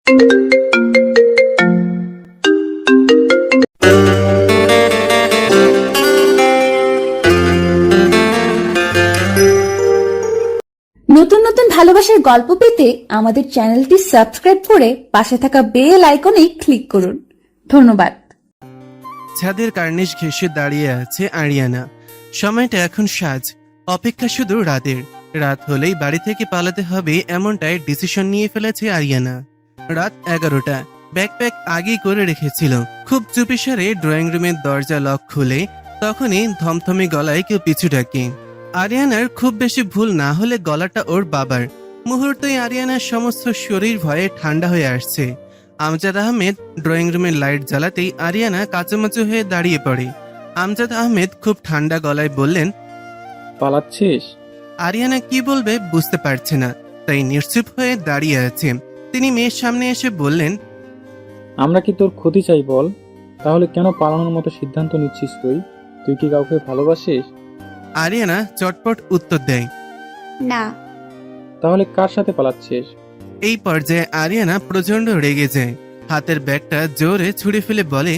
নতুন নতুন ভালোবাসার গল্প পেতে আমাদের চ্যানেলটি সাবস্ক্রাইব করে পাশে থাকা বেল আইকনে ক্লিক করুন। ধন্যবাদ। ছাদের কার্নিশ ঘেঁষে দাঁড়িয়ে আছে আরিয়ানা। সময়টা এখন সাঁঝ, অপেক্ষা শুধু রাতের। রাত হলেই বাড়ি থেকে পালাতে হবে এমনটাই ডিসিশন নিয়ে ফেলেছে আরিয়ানা। রাত 11টা। ব্যাকপ্যাক আগেই করে রেখেছিল। খুব চুপিসারে ড্রয়িং রুমের দরজা লক খুলে তখনই থমথমে গলায় কেউ পিছু ডাকে। আরিয়ানার খুব বেশি ভুল না হলে গলাটা ওর বাবার। মুহূর্তেই আরিয়ানার সমস্ত শরীর ভয়ে ঠান্ডা হয়ে আসছে। আমজাদ আহমেদ ড্রয়িং রুমের লাইট জ্বালাতেই আরিয়ানা কাঁচুমাচু হয়ে দাঁড়িয়ে পড়ে। আমজাদ আহমেদ খুব ঠান্ডা গলায় বললেন, পালাচ্ছিস? আরিয়ানা কি বলবে বুঝতে পারছে না, তাই নিশ্চুপ হয়ে দাঁড়িয়ে আছে। তিনি মেয়ের সামনে এসে বললেন, আমরা কি তোর ক্ষতি চাই বল? তাহলে কেন পালানোর মতো সিদ্ধান্ত নিচ্ছিস তুই? তুই কি কাউকে ভালোবাসিস? আরিয়ানা চটপট উত্তর দেয়, না। তাহলে কার সাথে পালাচ্ছিস? এই পর্যায়ে আরিয়ানা প্রচন্ড রেগে যায়। হাতের ব্যাগটা জোরে ছুঁড়ে ফেলে বলে,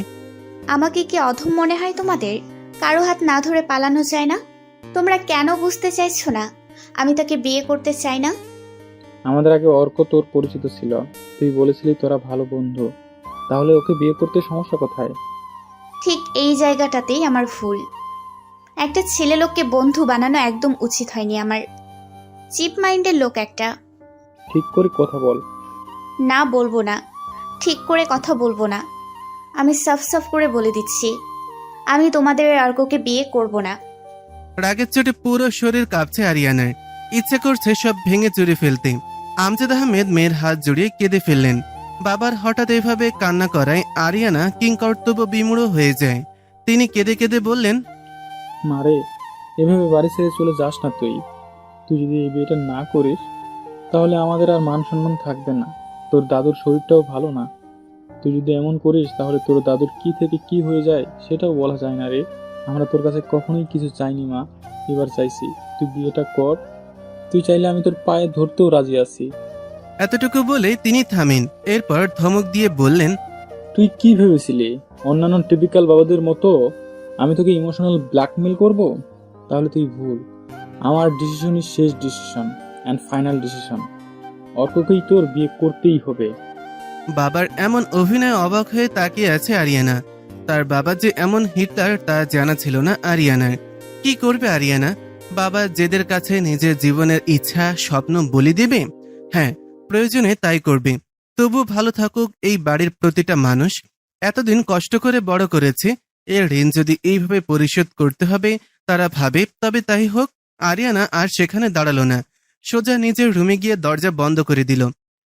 আমাকে কি অধম মনে হয় তোমাদের? কারো হাত না ধরে পালানো যায় না? তোমরা কেন বুঝতে চাইছো না? আমি তাকে বিয়ে করতে চাই না। আমাদের আগে অর্ক তোর পরিচিত ছিল, তুই বলেছিলি তোরা ভালো বন্ধু। তাহলে ওকে বিয়ে করতে সমস্যা কোথায়? ঠিক এই জায়গাটাতেই আমার ভুল। একটা ছেলে লোককে বন্ধু বানানো একদম উচিত হয়নি আমার। চিপ মাইন্ডের লোক একটা। ঠিক করে কথা বল। না, বলবো না। ঠিক করে কথা বলবো না। আমি সাফ করে বলে দিচ্ছি, আমি তোমাদের অর্ককে বিয়ে করব না। রাগের চোটে পুরো শরীর কাঁপছে আরিয়ানার। ইচ্ছে করছে সব ভেঙে চুরে ফেলতে। আমজাদ আহমেদ মেয়ের হাত জড়িয়ে কেঁদে ফেললেন। বাবার হঠাৎ এভাবে কান্না করায় আরিয়ানা কিংকর্তব্য বিমূঢ় হয়ে যায়। তিনি কেঁদে কেঁদে বললেন, মারে, এভাবে বাড়ি ছেড়ে চলে যাস না তুই। তুই যদি এই বিয়েটা না করিস তাহলে আমাদের আর মান সম্মান থাকবে না। তোর দাদুর শরীরটাও ভালো না। তুই যদি এমন করিস তাহলে তোর দাদুর কি থেকে কি হয়ে যায় সেটাও বলা যায় না রে। আমরা তোর কাছে কখনোই কিছু চাইনি মা, এবার চাইছি। তুই বিয়েটা কর। তুই চাইলে আমি তোর পায়ে ধরতেও রাজি আছি। এতটুকু বলে তিনি থামেন। এরপর ধমক দিয়ে বললেন, তুই কি ভেবেছিলি অন্যান্য টিপিক্যাল বাবাদের মতো আমি তোকে ইমোশনাল ব্ল্যাকমেল করব? তাহলে তুই ভুল। আমার ডিসিশনই শেষ ডিসিশন অ্যান্ড ফাইনাল ডিসিশন। অর্ককেই তোর বিয়ে করতেই হবে। বাবার এমন অভিনয় অবাক হয়ে তাকিয়ে আছে আরিয়ানা। তার বাবা যে এমন হিটলার তা জানা ছিল না আরিয়ানার। কি করবে আরিয়ানা? বাবা জেদের কাছে নিজের জীবনের ইচ্ছা স্বপ্ন বলি দেবে? হ্যাঁ, প্রয়োজনে তাই করবে। তবু ভালো থাকুক এই বাড়ির প্রতিটা মানুষ। এতদিন কষ্ট করে বড় করেছে, এর ঋণ যদি এইভাবে পরিশোধ করতে হবে তারা ভাবে, তবে তাই হোক। আরিয়ানা আর সেখানে দাঁড়ালো না। সোজা নিজের রুমে গিয়ে দরজা বন্ধ করে দিল।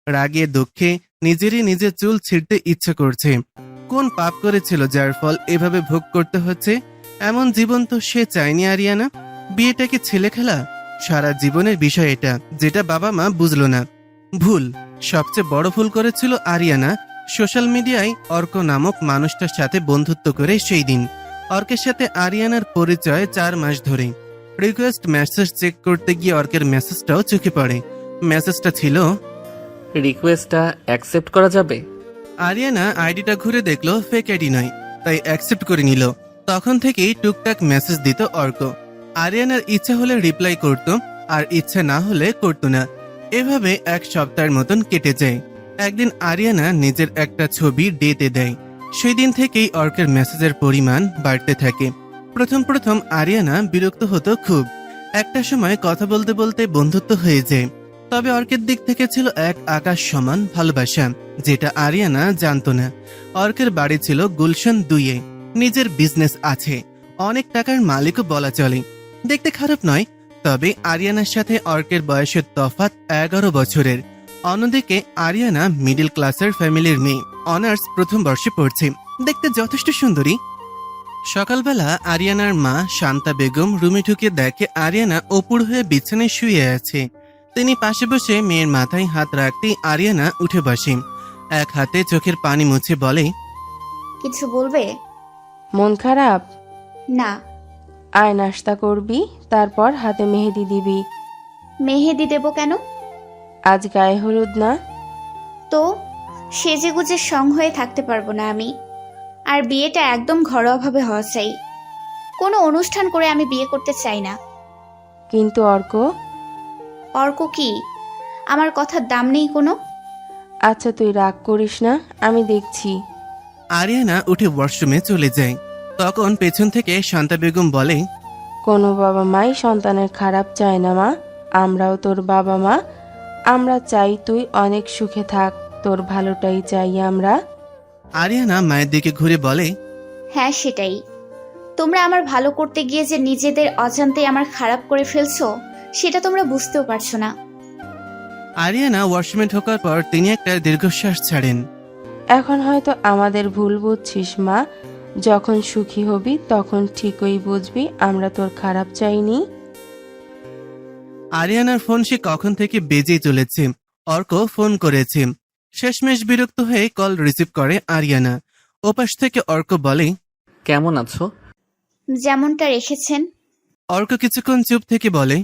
রাগে দুঃখে নিজের চুল ছিঁড়তে ইচ্ছে করছে। কোন পাপ করেছিল যার ফল এভাবে ভোগ করতে হচ্ছে? এমন জীবন তো সে চায়নি আরিয়ানা। বিয়েটাকে ছেলে খেলা? সারা জীবনের বিষয় এটা, যেটা বাবা মা বুঝলো না। ভুল, সবচেয়ে বড় ভুল করেছিল আরিয়ানা সোশ্যাল মিডিয়ায় অর্ক নামক মানুষটার সাথে বন্ধুত্ব করে সেই দিন। অর্কের সাথে আরিয়ানার পরিচয় 4 মাস ধরে। রিকোয়েস্ট মেসেজ চেক করতে গিয়ে অর্কের মেসেজটাও চোখে পড়ে। মেসেজটা ছিল, রিকোয়েস্টটা অ্যাকসেপ্ট করা যাবে? আরিয়ানা আইডিটা ঘুরে দেখলো ফেক আইডি নয়, তাই অ্যাকসেপ্ট করে নিল। তখন থেকেই টুকটাক মেসেজ দিত অর্ক। আরিয়ানার ইচ্ছা হলে রিপ্লাই করত, আর ইচ্ছা না হলে করতো না। এভাবে 1 সপ্তাহের মতন কেটে যায়। একদিন আরিয়ানা নিজের একটা ছবি ডেতে দেয়। সেই দিন থেকেই অর্কের মেসেজের পরিমাণ বাড়তে থাকে। প্রথম আরিয়ানা বিরক্ত হতো খুব। একটা সময় কথা বলতে বলতে বন্ধুত্ব হয়ে যায়। তবে অর্কের দিক থেকে ছিল এক আকাশ সমান ভালোবাসা, যেটা আরিয়ানা জানতো না। অর্কের বাড়ি ছিল গুলশান 2-এ। নিজের বিজনেস আছে, অনেক টাকার মালিকও বলা চলে। দেখতে খারাপ নয়, তবে আরিয়ানার সাথে অর্কের বয়সের তফাৎ 11 বছরের। অন্যদিকে আরিয়ানা মিডল ক্লাসের ফ্যামিলির মেয়ে, অনার্স প্রথম বর্ষে পড়ছে। দেখতে যথেষ্ট সুন্দরী। সকালবেলা আরিয়ানার মা শান্তা বেগম রুমে ঢুকে দেখে আরিয়ানা অপুর হয়ে বিছানায় শুয়ে আছে। তিনি পাশে বসে মেয়ের মাথায় হাত রাখতেই আরিয়ানা উঠে বসে। এক হাতে চোখের পানি মুছে বলে, কিছু বলবে? মন খারাপ? না। আয় নাস্তা করবি, তারপর হাতে মেহেদি দিবি। মেহেদি দেব কেন? আজ গায়ে হলুদ না? তো সেজেগুজে সং হয়ে থাকতে পারবো না আমি। আর বিয়েটা একদম ঘরোয়াভাবে হওয়া চাই। কোনো অনুষ্ঠান করে আমি বিয়ে করতে চাই না। কিন্তু অর্ক, অর্ক কি? আমার কথার দাম নেই কোনো? আচ্ছা তুই রাগ করিস না, আমি দেখছি। আরিয়ানা উঠে ওয়াশরুমে চলে যায়। তখন পেছন থেকে শান্তা বেগম বলে, কোনো বাবা মাই সন্তানের খারাপ চায় না মা। আমরাও তোর বাবা মা। আমরা চাই তুই অনেক সুখে থাক, তোর ভালোটাই চাই আমরা। আরিয়ানা মায়ের দিকে ঘুরে বলে, হ্যাঁ সেটাই। তোমরা আমার ভালো করতে গিয়ে যে নিজেদের অজান্তে আমার খারাপ করে ফেলছো, সেটা তোমরা বুঝতেও পারছো না। আরিয়ানা ওয়াশরুমে ঢোকার পর তিনি একটা দীর্ঘশ্বাস ছাড়েন। এখন হয়তো আমাদের ভুল বুঝছিস মা। যখন সুখী হবি তখন ঠিকই বুঝবি আমরা তোর খারাপ চাইনি। আরিয়ানার ফোন সে কখন থেকে বেজেই চলেছে। অর্ক ফোন করেছে। শেষমেশ বিরক্ত হয়ে কল রিসিভ করে আরিয়ানা। ওপাশ থেকে অর্ক বলে, কেমন আছো? যেমনটা রেখেছেন। অর্ক কিছুক্ষণ চুপ থেকে বলে,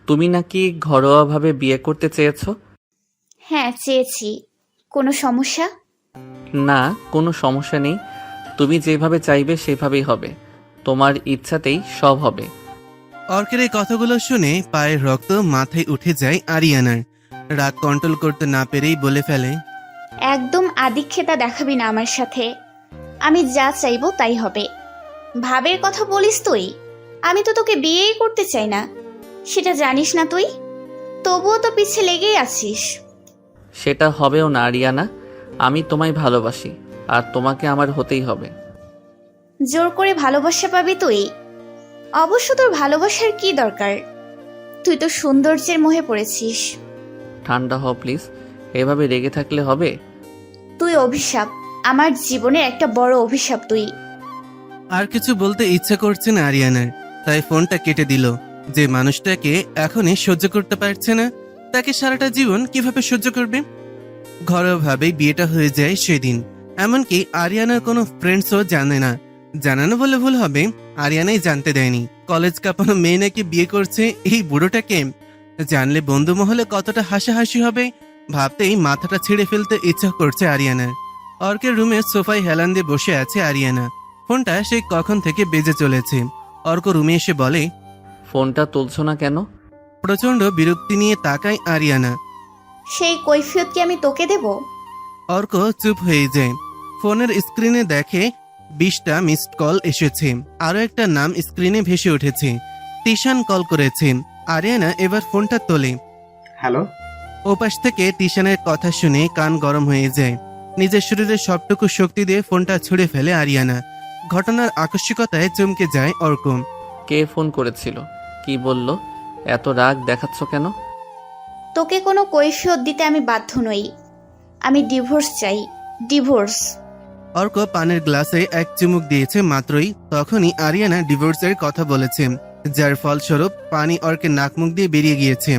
তুমি নাকি ঘরোয়াভাবে বিয়ে করতে চেয়েছো? হ্যাঁ চেয়েছি। কোনো সমস্যা? না, কোনো সমস্যা নেই। তুমি যেভাবে চাইবে সেভাবেই হবে। তোমার ইচ্ছাতেই সব হবে। অর্কের এই কথাগুলো শুনে পায়ের রক্ত মাথায় উঠে যায় আরিয়ানার। রাগ কন্ট্রোল করতে না পেরেই বলে ফেলে, একদম আদিক্ষেতা দেখাবি না আমার সাথে। আমি যা চাইবো তাই হবে। ভাবের কথা বলিস তুই? আমি তো তোকে বিয়েই করতে চাই না, সেটা জানিস না তুই? তবুও তো পিছে লেগেই আছিস। সেটা হবেও না আরিয়ানা। আমি তোমায় ভালোবাসি, আর তোমাকে আমার হতেই হবে। জোর করে ভালোবাসা পাবি তুই? অবশ্য তোর ভালোবাসার কি দরকার? তুই তো সৌন্দর্যের মোহে পড়েছিস। ঠান্ডা হও প্লিজ। এভাবে রেগে থাকলে হবে? তুই অভিশাপ, আমার জীবনের একটা বড় অভিশাপ তুই। আর কিছু বলতে ইচ্ছা করছে না আরিয়ানার, তাই ফোনটা কেটে দিল। যে মানুষটাকে এখনই সহ্য করতে পারছে না, তাকে সারাটা জীবন কিভাবে সহ্য করবে? ঘরোয়াভাবেই বিয়েটা হয়ে যায় সেদিন। এমনকি আরিয়ানার কোনো ফ্রেন্ডসও জানে না। জানানো বলে ভুল হবে, আরিয়ানাই জানতে দেয়নি। কলেজ কাঁপানো মেয়ে নাকি বিয়ে করছে এই বুড়োটাকে। জানলে বন্ধু মহলে কতটা হাসাহাসি হবে ভাবতেই মাথাটা ছেড়ে ফেলতে ইচ্ছা করছে আরিয়ানার। অর্কের রুমে সোফায় হেলান দিয়ে বসে আছে আরিয়ানা। ফোনটা সে কখন থেকে বেজে চলেছে। অর্ক রুমে এসে বলে, ফোনটা তুলছো না কেন? প্রচন্ড বিরক্তি নিয়ে তাকায় আরিয়ানা। সেই কৈফিয়ত কি আমি তোকে দেব? অর্ক চুপ হয়ে যায়। ফোনের স্ক্রিনে দেখে 20টা মিসড কল এসেছে। আরো একটা নাম স্ক্রিনে ভেসে উঠেছে। তিশান কল করেছে। আরিয়ানা এবার ফোনটা তোলে। হ্যালো। ওপাশ থেকে তিশানের কথা শুনে কান গরম হয়ে যায়। নিজের শরীরের সবটুকু শক্তি দিয়ে ফোনটা ছুঁড়ে ফেলে আরিয়ানা। ঘটনার আকস্মিকতায় চমকে যায় অর্ক। কে ফোন করেছিল? কি বলল? এত রাগ দেখাচ্ছ কেন? তোকে কোনো কৈফিয়ত দিতে আমি বাধ্য নই। আমি ডিভোর্স চাই, ডিভোর্স। অর্ক পানের গ্লাসে এক চুমুক দিয়েছে মাত্রই তখনই আরিয়ানা ডিভোর্সের কথা বলেছে, যার ফলস্বরূপ পানি অর্কের নাক মুখ দিয়ে বেরিয়ে গিয়েছে।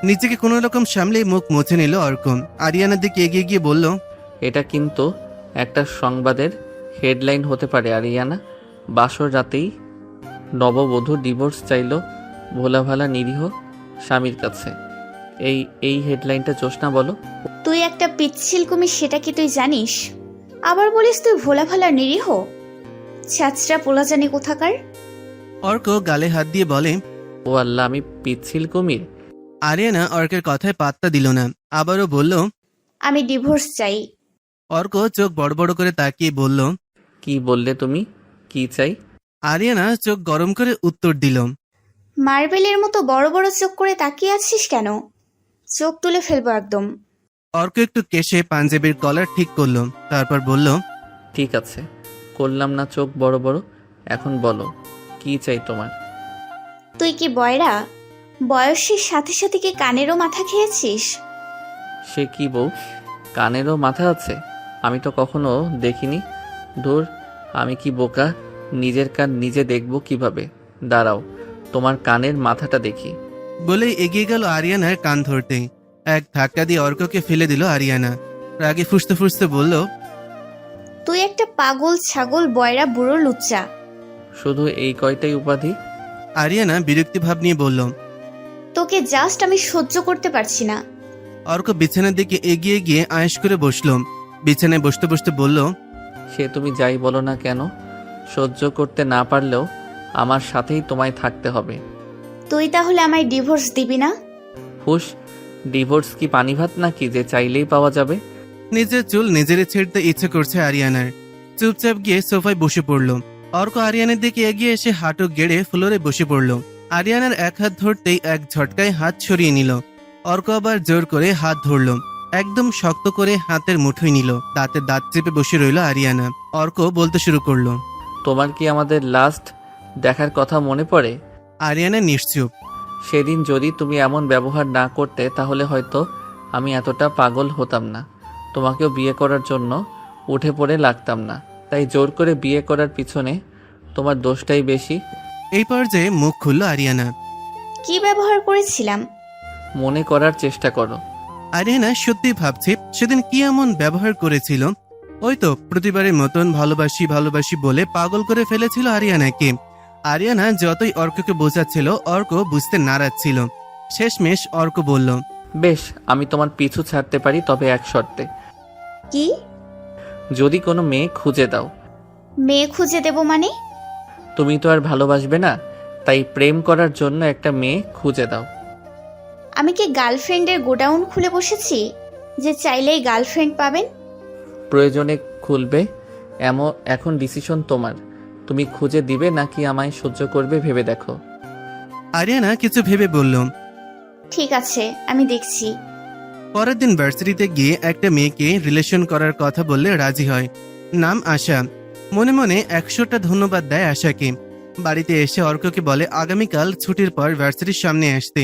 নিজেকে কোনো রকম সামলে মুখ মুছে নিল অর্ক। আরিয়ানার দিকে এগিয়ে গিয়ে বলল, এটা কিন্তু একটা সংবাদের হেডলাইন হতে পারে আরিয়ানা। বাসর রাতেই নববধূ ডিভোর্স চাইল ভোলাভালা নিরীহ স্বামীর কাছে। এই হেডলাইনটা জোসনা বলো। তুই একটা পিচ্ছিল কুমির, সেটা কি তুই জানিস? আবার বলিস তুই ভোলা ভালা নিরীহ? ছ্যাচরা পোলা জানি কোথাকার। অর্ক গালে হাত দিয়ে বলে, ও আল্লাহ, আমি পিচ্ছিল কুমির? আরিয়ানা অর্কের কথায় পাত্তা দিল না। আবারও বলল, আমি ডিভোর্স চাই। অর্ক চোখ বড় বড় করে তাকিয়ে বলল, কি বললে তুমি? কি চাই? আরিয়ানা চোখ গরম করে উত্তর দিল, মার্বেলের মতো বড় বড় চোখ করে তাকিয়ে আছিস কেন? চোখ তুলে ফেলবো একদম। অর্ক একটু কেশে পাঞ্জাবির কলার ঠিক করলো, তারপর বলল, ঠিক আছে, করলাম না চোখ বড় বড়। এখন বলো, কি চাই তোমার? তুই কি বয়রা? বয়সের সাথে সাথে কি কানেরও মাথা খেয়েছিস? সে কি বউ, কানেরও মাথা আছে? আমি তো কখনো দেখিনি। ধুর, আমি কি বোকা? নিজের কান নিজে দেখব কিভাবে? দাঁড়াও, তোমার কানের মাথাটা দেখি। বলে এগিয়ে গেল আরিয়ানার কান ধরতে। এক ধাক্কা দিয়ে অর্ককে ফেলে দিল আরিয়ানা। রাগে ফুসতে ফুসতে বলল, তুই একটা পাগল ছাগল বয়রা বুড়ো লুচ্চা। শুধু এই কয়টাই উপাধি? আরিয়ানা বিরক্তি ভাব নিয়ে বলল। তোকে জাস্ট আমি সহ্য করতে পারছি না। অর্ক বিছানার দিকে এগিয়ে গিয়ে আয়েশ করে বসল। বিছানায় বসতে বসতে বলল, সে তুমি যাই বলো না কেন, সহ্য করতে না পারলেও আমার সাথেই তোমায় থাকতে হবে। তুই তাহলে আমায় ডিভোর্স দিবি না? হুশ, ডিভোর্স কি পানি ভাত নাকি যে চাইলেই পাওয়া যাবে? নিজের চুল নিজেরই ছিঁড়তে ইচ্ছে করছে আরিয়ানার। চুপচাপ গিয়ে সোফায় বসে পড়ল। অর্ক আরিয়ানের দিকে এগিয়ে এসে হাঁটু গেড়ে ফ্লোরে বসে পড়ল। আরিয়ানার এক হাত ধরতেই এক ঝটকায় হাত সরিয়ে নিল। অর্ক আবার জোর করে হাত ধরল, একদম শক্ত করে হাতের মুঠোয় নিল। দাঁতে দাঁত চেপে বসে রইল আরিয়ানা। অর্ক বলতে শুরু করলো, তোমার কি আমাদের লাস্ট দেখার কথা মনে পড়ে? আরিয়ানা নিশ্চুপ। সেদিন যদি তুমি এমন ব্যবহার না করতে তাহলে হয়তো আমি এতটা পাগল হতাম না, তোমাকেও বিয়ে করার জন্য উঠে পড়ে লাগতাম না। তাই জোর করে বিয়ে করার পিছনে তোমার দোষটাই বেশি। এই পর্যায়ে মুখ খুলল আরিয়ানা। কি ব্যবহার করেছিলাম? মনে করার চেষ্টা করো। আরিয়ানা সত্যি ভাবছে সেদিন কি এমন ব্যবহার করেছিল। ওই তো প্রতিবারের মতন ভালোবাসি ভালোবাসি বলে পাগল করে ফেলেছিল আরিয়ানাকে। আরিয়ানা যতই অর্ককে বোঝাচ্ছিল অর্ক বুঝতে নারাজ ছিল। শেষমেশ অর্ক বলল, বেশ, আমি তোমার পিছু ছাড়তে পারি, তবে এক শর্তে। কি? যদি কোনো মেয়ে খুঁজে দাও। মেয়ে খুঁজে দেব মানে? তুমি তো আর ভালোবাসবে না, তাই প্রেম করার জন্য একটা মেয়ে খুঁজে দাও। আমি কি গার্লফ্রেন্ডের গোডাউন খুলে বসেছি যে চাইলেই গার্লফ্রেন্ড পাবেন? প্রয়োজনে খুলবে, এখন ডিসিশন তোমার। তুমি খুঁজে দিবে নাকি আমায় সহ্য করবে ভেবে দেখো। আরিয়ানা কিছু ভেবে বলল। ঠিক আছে, আমি দেখছি। পরের দিন ভার্সিটিতে গিয়ে একটা মেয়েকে রিলেশন করার কথা বললে রাজি হয়। নাম আশা। মনে মনে 100টা ধন্যবাদ দেয় আশাকে। বাড়িতে এসে অর্ককে বলে আগামীকাল ছুটির পর ভার্সিটির সামনে আসতে।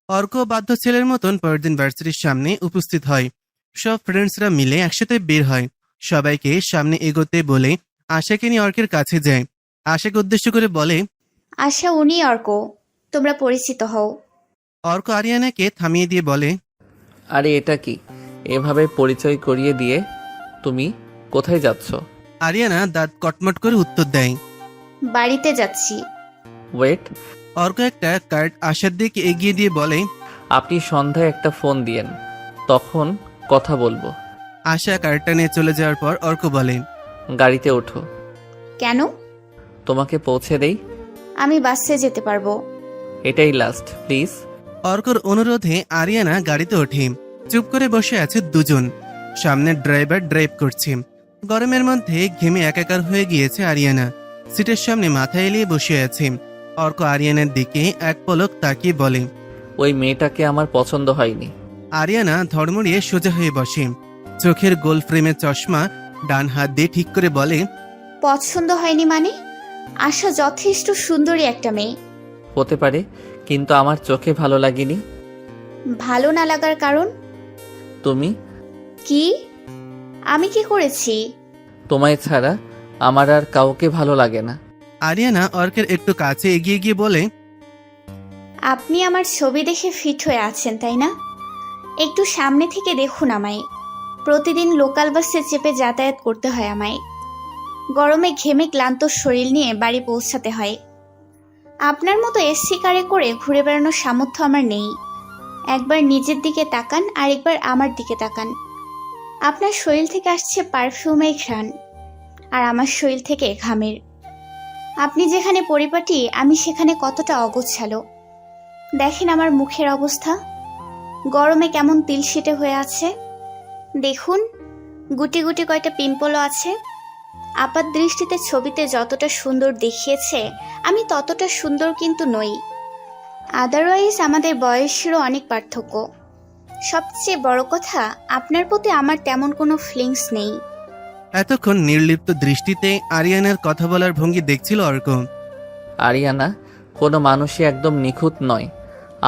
অর্ক বাধ্য ছেলের মতন পরের দিন ভার্সিটির সামনে উপস্থিত হয়। সব ফ্রেন্ডসরা মিলে একসাথে বের হয়। সবাইকে সামনে এগোতে বলে আশাকে নিয়ে অর্কের কাছে যায়। আশাকে উদ্দেশ্য করে বলে, আশা উনি অর্ক, তোমরা পরিচিত হও। অর্ক আরিয়ানাকে থামিয়ে দিয়ে বলে, আরে এটা কি, এভাবে পরিচয় করিয়ে দিয়ে তুমি কোথায় যাচ্ছ? আরিয়ানা দাঁত কটমট করে উত্তর দেয়, বাড়িতে যাচ্ছি। ওয়েট, অর্ক একটা কার্ড আশার দিকে এগিয়ে দিয়ে বলে, আপনি সন্ধ্যায় একটা ফোন দিয়েন, তখন কথা বলবো। আশা কার্ডটা নিয়ে চলে যাওয়ার পর অর্ক বলে, গাড়িতে ওঠো। কেন? তোমাকে পৌঁছে দেই। আমি বাসে যেতে পারবো। এটাই লাস্ট, প্লিজ। অর্কর অনুরোধে আরিয়ানা গাড়িতে ওঠে। চুপ করে বসে আছে দুজন। সামনে ড্রাইভার ড্রাইভ করছে। গরমের মধ্যে ঘেমে একাকার হয়ে গিয়েছে আরিয়ানা। সিটের সামনে মাথা এলিয়ে বসে আছে। অর্ক আরিয়ানার দিকে এক পলক তাকিয়ে বলে, ওই মেয়েটাকে আমার পছন্দ হয়নি। আরিয়ানা ধর্মড়িয়ে সোজা হয়ে বসে। চোখের গোল ফ্রেমের চশমা ডান হাত দিয়ে ঠিক করে বলে, পছন্দ হয়নি মানে? আশা যথেষ্ট সুন্দরী একটা মেয়ে। হতে পারে, কিন্তু আমার চোখে ভালো লাগেনি। ভালো না লাগার কারণ? তুমি। কি? আমি কি করেছি? তোমায় ছাড়া আমার আর কাউকে ভালো লাগে না। আরিয়ানা অর্কের একটু কাছে এগিয়ে গিয়ে বলে, আপনি আমার ছবি দেখে ফিট হয়ে আছেন তাই না? একটু সামনে থেকে দেখুন আমায়। প্রতিদিন লোকাল বাসে চেপে যাতায়াত করতে হয় আমায়। গরমে ঘেমে ক্লান্ত শরীর নিয়ে বাড়ি পৌঁছাতে হয়। আপনার মতো এসি কারে করে ঘুরে বেড়ানোর সামর্থ্য আমার নেই। একবার নিজের দিকে তাকান, আরেকবার আমার দিকে তাকান। আপনার শরীর থেকে আসছে পারফিউমের ঘ্রাণ, আর আমার শরীর থেকে ঘামের। আপনি যেখানে পরিপাটি, আমি সেখানে কতটা অগোছালো। দেখেন আমার মুখের অবস্থা, গরমে কেমন তিলশিটে হয়ে আছে। দেখুন, গুটি গুটি কয়টা পিম্পলও আছে। আপাত দৃষ্টিতে ছবিতে যতটা সুন্দর দেখিয়েছে, আমি ততটা সুন্দর কিন্তু নই। আদারওয়াইজ আমাদের বয়সেরও অনেক পার্থক্য। সবচেয়ে বড় কথা, আপনার প্রতি আমার তেমন কোনো ফিলিংস নেই। এতক্ষণ নির্লিপ্ত দৃষ্টিতে আরিয়ানার কথা বলার ভঙ্গি দেখছিল অর্ক। আরিয়ানা, কোনো মানুষই একদম নিখুঁত নয়।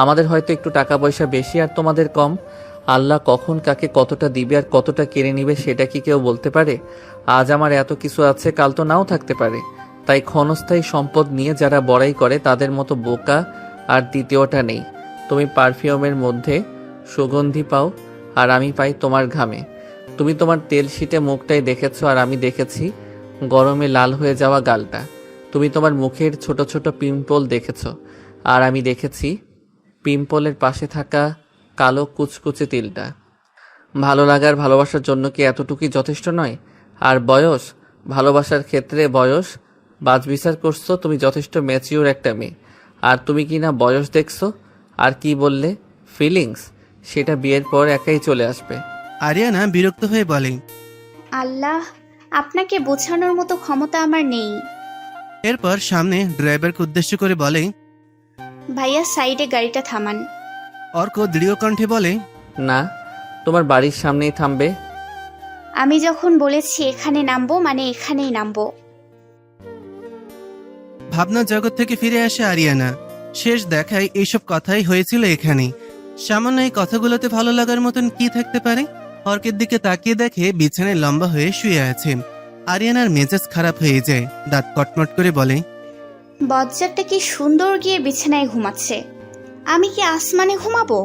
আমাদের হয়তো একটু টাকা পয়সা বেশি আর তোমাদের কম। আল্লাহ কখন কাকে কতটা দিবে আর কতটা কেড়ে নিবে সেটা কি কেউ বলতে পারে? আজ আমার এত কিছু আছে, কাল তো নাও থাকতে পারে। তাই ক্ষণস্থায়ী সম্পদ নিয়ে যারা বড়াই করে তাদের মতো বোকা আর দ্বিতীয়টা নেই। তুমি পারফিউমের মধ্যে সুগন্ধি পাও, আর আমি পাই তোমার ঘামে। তুমি তোমার তেল শীটে মুখটাই দেখেছো, আর আমি দেখেছি গরমে লাল হয়ে যাওয়া গালটা। তুমি তোমার মুখের ছোট ছোট পিম্পল দেখেছো, আর আমি দেখেছি পিম্পলের পাশে থাকা কালো কুচকুচে তিলটা। ভালো লাগার ভালোবাসার জন্য কি এতটুকুই যথেষ্ট নয়? আর বয়স, ভালোবাসার ক্ষেত্রে বয়স বাছবিচার করছো? তুমি যথেষ্ট ম্যাচিওর একটা মেয়ে, আর তুমি কি না বয়স দেখছো? আর কি বললে ফিলিংস, সেটা বিয়ের পর একাই চলে আসবে। আরিয়ানা বিরক্ত হয়ে বলে। আল্লাহ, আপনাকে বোঝানোর মতো ক্ষমতা আমার নেই। এরপর সামনে ড্রাইভারকে উদ্দেশ্য করে বলে। ভাইয়া সাইডে গাড়িটা থামান। অর্ক দৃঢ় কণ্ঠে বলে। না, তোমার বাড়ির সামনেই থামবে। আমি যখন বলেছি এখানে নামবো মানে এখানেই নামবো। ভাবনা জগৎ থেকে ফিরে আসে আরিয়ানা। শেষ দেখায় এইসব কথাই হয়েছিল এখানে। সামান্য এই কথাগুলোতে ভালো লাগার মতন কি থাকতে পারে? অর্কের দিকে তাকিয়ে দেখে বিছানায় লম্বা হয়ে শুয়ে আছে। আরিয়ানার মেজাজ খারাপ হয়ে যায়, দাঁত কটমট করে বলে। বজ্জারটা কি সুন্দর গিয়ে বিছানায় ঘুমাচ্ছে, আমি কি আসমানে ঘুমাবো?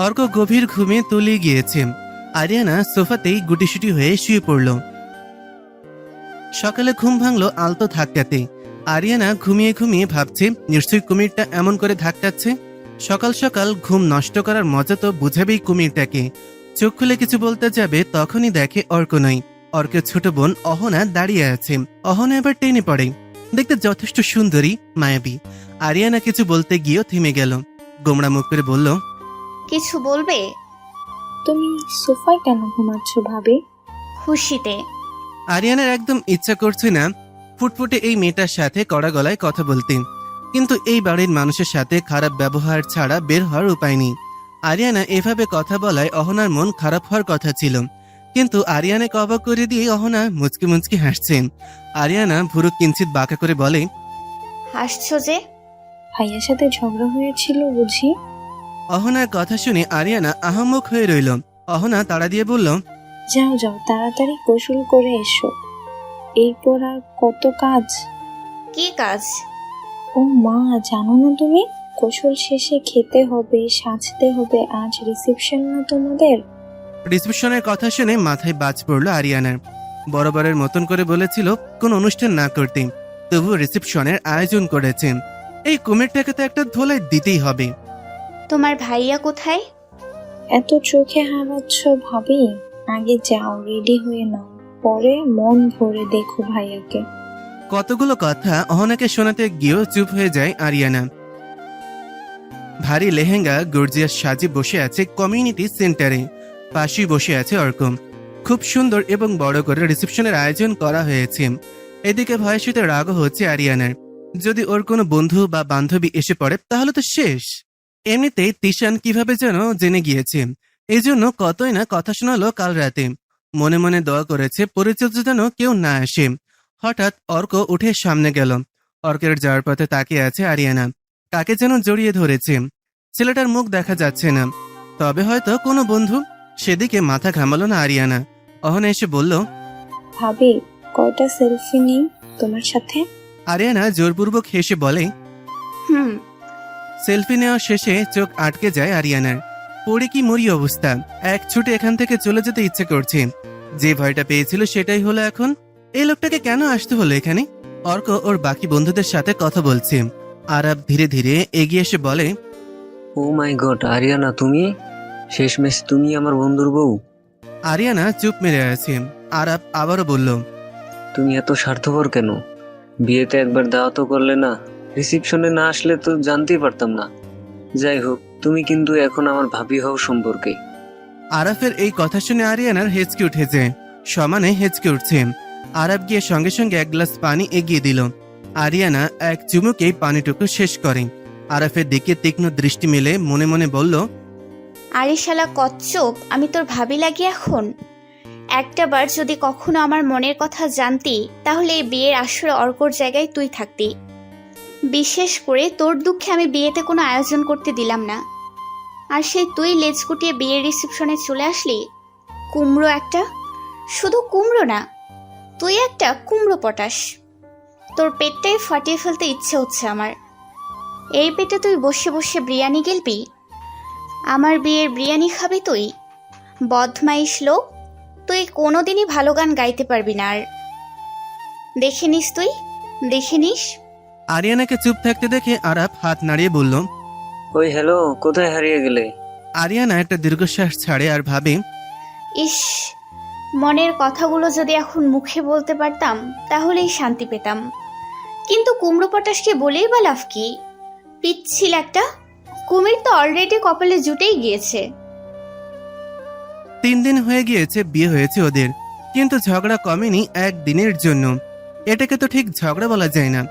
অর্ক গভীর ঘুমে তলিয়ে গিয়েছে। আরিয়ানা সোফাতেই গুটিসুটি হয়ে শুয়ে পড়ল। সকালে ঘুম ভাঙলো আলতো ধাক্কাতে। আরিয়ানা ঘুমিয়ে ঘুমিয়ে ভাবছে নিশ্চয়ই কুমিরটা এমন করে ধাক্কাচ্ছে। সকাল সকাল ঘুম নষ্ট করার মজা তো বুঝাবেই কুমিরটাকে। চোখ খুলে কিছু বলতে যাবে তখনই দেখে অর্ক নয়। অর্কের ছোট বোন অহনা দাঁড়িয়ে আছে। অহনা এবার টেনে পড়ে। দেখতে যথেষ্ট সুন্দরী, মায়াবী। আরিয়ানা কিছু বলতে গিয়েও থেমে গেল। গোমড়া মুখ করে বলল। কিছু বলবে? তুমি সোফায় কেন ঘুমাচ্ছ ভাবি? খুশিতে। আরিয়ানার একদম ইচ্ছা করছে না ফুটফুটে এই মেয়েটার সাথে কড়া গলায় কথা বলতে, কিন্তু এই বাড়ির মানুষের সাথে খারাপ ব্যবহার ছাড়া বের হওয়ার উপায় নেই। আরিয়ানা এভাবে কথা বলায় অহনার মন খারাপ হওয়ার কথা ছিল, কিন্তু আরিয়ানাকে অবাক করে দিয়ে অহনা মুচকি মুচকি হাসছে। আরিয়ানা ভুরু কিঞ্চিত বাঁকা করে বলে। হাসছো যে? ভাইয়ার সাথে ঝগড়া হয়েছিল বুঝি? অহনার কথা শুনে আরিয়ানা আহাম্মক হয়ে রইল। অহনা তাড়া দিয়ে বলল। যাও যাও তাড়াতাড়ি গোসল করে এসো, এরপর আর কত কাজ। কি কাজ? ও মা, জানো না তুমি? গোসল শেষে খেতে হবে, সাজতে হবে, আজ রিসেপশন না তোমাদের? রিসেপশনের কথা শুনে মাথায় বাজ পড়ল আরিয়ানার। বরাবরের মতন করে বলেছিল কোন অনুষ্ঠান না করতে, তবু রিসেপশনের আয়োজন করেছেন। এই কুমিরটাকে তো একটা ধোলাই দিতেই হবে। তোমার ভাইয়া কোথায়? এত চোখে হারাচ্ছ ভাবি, আগে যাও রেডি হয়ে নাও, পরে মন ভরে দেখো ভাইয়াকে। কতগুলো কথা অহনাকে শোনাতে গিয়েও চুপ হয়ে যায় আরিয়ানা। ভারী লেহেঙ্গা গর্জিয়াস সাজে বসে আছে কমিউনিটি সেন্টারে। পাশেই বসে আছে অর্ক। খুব সুন্দর এবং বড় করে রিসেপশনের আয়োজন করা হয়েছে। এদিকে ভয়সীতে রাগও হচ্ছে আরিয়ানার। যদি ওর কোনো বন্ধু বা বান্ধবী এসে পড়ে তাহলে তো শেষ। এমনিতেই তিশান কিভাবে যেন জেনে গিয়েছে, এই জন্য কতই না কথা শোনালো কাল রাতে। মনে মনে দোয়া করেছে পরিচিত যেন কেউ না আসে। হঠাৎ অর্ক উঠে সামনে গেল। অর্কের যাওয়ার পথে তাকিয়ে আছে আরিয়ানা। কাকে যেন জড়িয়ে ধরেছে। ছেলেটার মুখ দেখা যাচ্ছে না, তবে হয়তো কোনো বন্ধু। সেদিকে মাথা ঘামালো না আরিয়ানা। অহনা এসে বলল। ভাবি, কয়টা সেলফি নিই তোমার সাথে? আরিয়ানা জোরপূর্বক হেসে বলে। হুম। সেলফি নেওয়া শেষে চোখ আটকে যায় আরিয়ানার। পড়ে কি মরি অবস্থা। এক ছুটে এখান থেকে চলে যেতে ইচ্ছে করছে। যে ভয়টা পেয়েছিল সেটাই হলো এখন। এই লোকটাকে কেন আসতে হলো এখানে? অর্ক ওর বাকি বন্ধুদের সাথে কথা বলছে। আরাব ধীরে ধীরে এগিয়ে এসে বলে। ও মাই গড, আরিয়ানা তুমি? শেষমেশ তুমি আমার বন্ধুর বউ? আরিয়ানা চুপ মেরে আছে। আরাব আবারও বলল। তুমি এত স্বার্থপর কেন? বিয়েতে একবার দাওয়াতও করলে না, রিসেপশনে না আসলে তো জানতেই পারতাম না। যাই হোক, তুমি কিন্তু এখন আমার ভাবি হও সম্পর্কে। আরাফের এই কথা শুনে আরিয়ানার হেঁচকে উঠেছে, সমানে হেঁচকে উঠছে। আরাব গিয়ে সঙ্গে সঙ্গে এক গ্লাস পানি এগিয়ে দিল। আরিয়ানা এক চুমুকেই পানিটুকু শেষ করে। আরাফের দিকে তীক্ষ্ণ দৃষ্টি মেলে মনে মনে বলল। আরে শালা কচ্ছপ, আমি তোর ভাবি লাগি এখন? একটাবার যদি কখনো আমার মনের কথা জানতি তাহলে এই বিয়ের আসরে অর্কর জায়গায় তুই থাকতি। বিশেষ করে তোর দুঃখে আমি বিয়েতে কোনো আয়োজন করতে দিলাম না, আর সেই তুই লেজ গুটিয়ে বিয়ের রিসেপশনে চলে আসলি। কুমড়ো একটা, শুধু কুমড়ো না, তুই একটা কুমড়ো পটাশ। তোর পেটটাই ফাটিয়ে ফেলতে ইচ্ছে হচ্ছে আমার। এই পেটে তুই বসে বসে বিরিয়ানি গেলবি? আমার বিয়ের বিরিয়ানি খাবি তুই? বদমাইশ লোক, তুই কোনোদিনই ভালো গান গাইতে পারবি না। আর দেখে নিস, তুই দেখে নিস। আরিয়ানাকে চুপ থাকতে দেখে আরাব হাত নাড়িয়ে বলল। ওই হ্যালো, কোথায় হারিয়ে গেলে? আরিয়ানা একটা দীর্ঘশ্বাস ছাড়ে আর ভাবে। ইস, মনের কথাগুলো যদি এখন মুখে বলতে পারতাম তাহলেই শান্তি পেতাম। কিন্তু কুমড়ো পটাশকে বলেই বা লাভ কি? পিচ্ছিল একটা কুমির তো অলরেডি কপালে জুটেই গিয়েছে। 3 দিন হয়ে গিয়েছে বিয়ে হয়েছে ওদের, কিন্তু ঝগড়া কমেনি একদিনের জন্য। এটাকে তো ঠিক ঝগড়া বলা যায় না।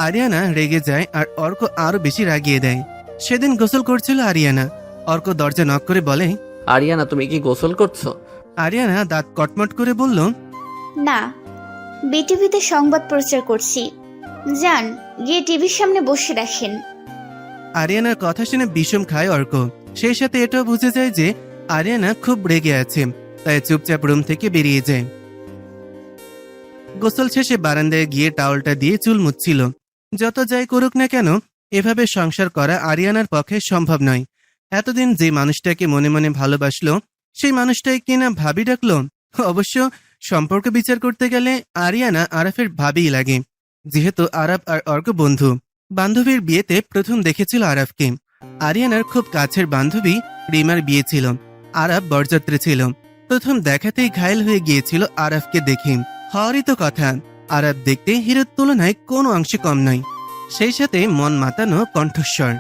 আরিয়ানা রেগে যায় আর অর্ক আরো বেশি রাগিয়ে দেয়। সেদিন গোসল করছিল আরিয়ানা। অর্ক দরজা নক করে বলে, আরিয়ানা তুমি কি গোসল করছো? আরিয়ানা দাঁত কটমট করে বলল, না, বিটিভিতে সংবাদ প্রচার করছি, যান গিয়ে টিভির সামনে বসে দেখেন। আরিয়ানার কথা শুনে বিষম খায় অর্ক। সেই সাথে এটাও বুঝে যায় যে আরিয়ানা খুব রেগে আছে, তাই চুপচাপ রুম থেকে বেরিয়ে যায়। গোসল শেষে বারান্দায় গিয়ে টাওয়ালটা দিয়ে চুল মুছছিল। যত যাই করুক না কেন, এভাবে সংসার করা আরিয়ানার পক্ষে সম্ভব নয়। এতদিন যে মানুষটাকে মনে মনে ভালোবাসলো, সেই মানুষটাই কিনা ভাবি ডাকলো। অবশ্য সম্পর্ক বিচার করতে গেলে আরিয়ানা আরাফের ভাবিই লাগে, যেহেতু আরাফ আর অর্ক বন্ধু। বান্ধবীর বিয়েতে প্রথম দেখেছিল আরাফকে। আরিয়ানার খুব কাছের বান্ধবী রিমার বিয়ে ছিল। আরাফ বরযাত্রী ছিল। প্রথম দেখাতেই ঘায়েল হয়ে গিয়েছিল আরাফকে দেখে। হওয়ারই তো কথা, আরাফ দেখতে হিরোর তুলনায় কোনো অংশে কম নয়। সেই সাথে মন মাতানো কণ্ঠস্বর,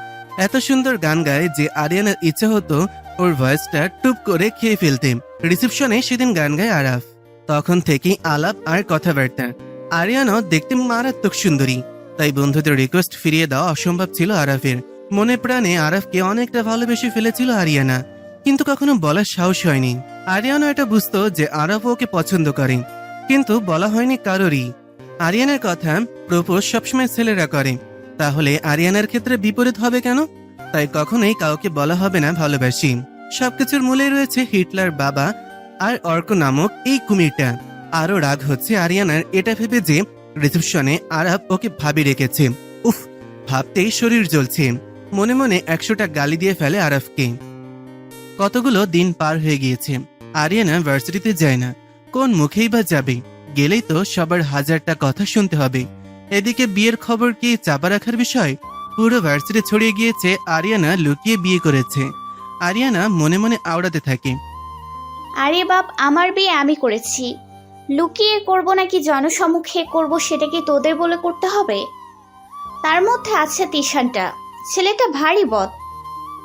এত সুন্দর গান গায় যে আরিয়ানার ইচ্ছা হতো ওর ভয়েসটা টুপ করে খেয়ে ফেলতে। রিসেপশনে সেদিন গান গায় আরাফ। তখন থেকেই আলাপ আর কথাবার্তা। আরিয়ানাও দেখতে মারাত্মক সুন্দরী, তাই বন্ধুদের রিকোয়েস্ট ফিরিয়ে দেওয়া অসম্ভব ছিল আরাফের। মনে প্রাণে আরাফকে অনেকটা ভালোবেসে ফেলেছিল আরিয়ানা, কিন্তু কখনো বলার সাহস হয়নি। আরিয়ানা এটা বুঝতো যে আরাফ ওকে পছন্দ করে, কিন্তু বলা হয়নি কারোরই। আরিয়ানার কথা প্রপোজ সবসময় ছেলেরা করে, তাহলে আরিয়ানার ক্ষেত্রে বিপরীত হবে কেন? তাই কখনোই কাউকে বলা হবে না ভালোবাসি। সবকিছুর মূলে রয়েছে হিটলার বাবা আর অর্ক নামক এই কুমিরটা। আরো রাগ হচ্ছে আরিয়ানার এটা ভেবে যে রিসেপশনে আরাফ ওকে ভাবি রেখেছে। উফ, ভাবতেই শরীর জ্বলছে। মনে মনে 100টা গালি দিয়ে ফেলে আরাফকে। কতগুলো দিন পার হয়ে গিয়েছে। আরিয়ানা ভার্সিটিতে যায় না, কোন মুখেই বা যাবে? গেলেই তো সবার 1000টা কথা শুনতে হবে। এদিকে বিয়ের খবর কি চাপা রাখার বিষয়? পুরো ভার্সিটি ছড়িয়ে গিয়েছে আরিয়ানা লুকিয়ে বিয়ে করেছে। আরিয়ানা মনে মনে আওড়াতে থাকে, আরে বাপ, আমার বিয়ে আমি করেছি, লুকিয়ে করব নাকি জনসম্মুখে করব সেটা কি তোদের বলে করতে হবে? তার মধ্যে আছে তিশানটা, ছেলেটা ভারী বদ।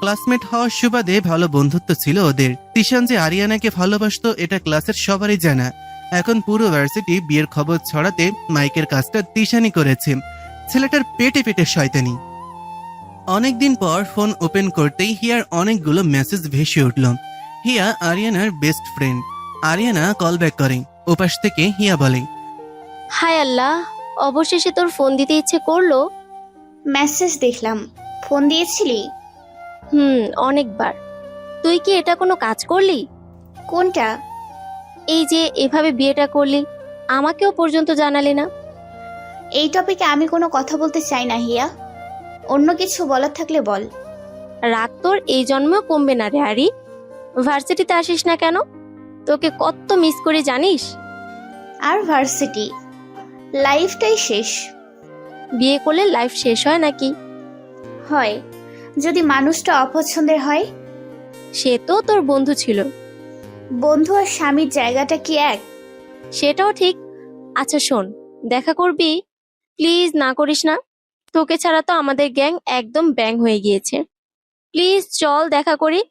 ক্লাসমেট হওয়ার সুবাদে ভালো বন্ধুত্ব ছিল ওদের। তিশান যে আরিয়ানাকে ভালোবাসতো এটা ক্লাসের সবারই জানা। এখন পুরো ভার্সিটি বিয়ের খবর ছড়াতে মাইকের কাজটা তিশানই করেছে। ছেলেটার পেটে পেটে শয়তানি। অনেকদিন পর ফোন ওপেন করতেই হিয়ার অনেকগুলো মেসেজ ভেসে উঠল। হিয়া আরিয়ানার best friend. Ariana call back করে। ওপাশ থেকে হিয়া বলে, হায় আল্লাহ, অবশেষে তোর ফোন দিতে ইচ্ছে করলো। মেসেজ দেখলাম, ফোন দিয়েছিলি? অনেকবার। তুই কি এটা কোনো কাজ করলি? কোনটা? এই যে এভাবে বিয়েটা করলি, আমাকেও পর্যন্ত জানালি না। এই টপিকে আমি কোনো কথা বলতে চাই না হিয়া, অন্য কিছু বলার থাকলে বল। রাগ তোর এই জন্মেও কমবে না রে আরি। ভার্সিটিতে আসিস না কেন? তোকে কত মিস করি জানিস? আর ভার্সিটি, লাইফটাই শেষ। বিয়ে করলে লাইফ শেষ হয় নাকি? হয়, যদি মানুষটা অপছন্দের হয়। সে তো তোর বন্ধু ছিল। বন্ধু আর স্বামীর জায়গাটা কি এক? সেটাও ঠিক। আচ্ছা শোন, দেখা করবি? প্লিজ না করিস না। তোকে ছাড়া তো আমাদের গ্যাং একদম ব্যাং হয়ে গিয়েছে। প্লিজ চল দেখা করি।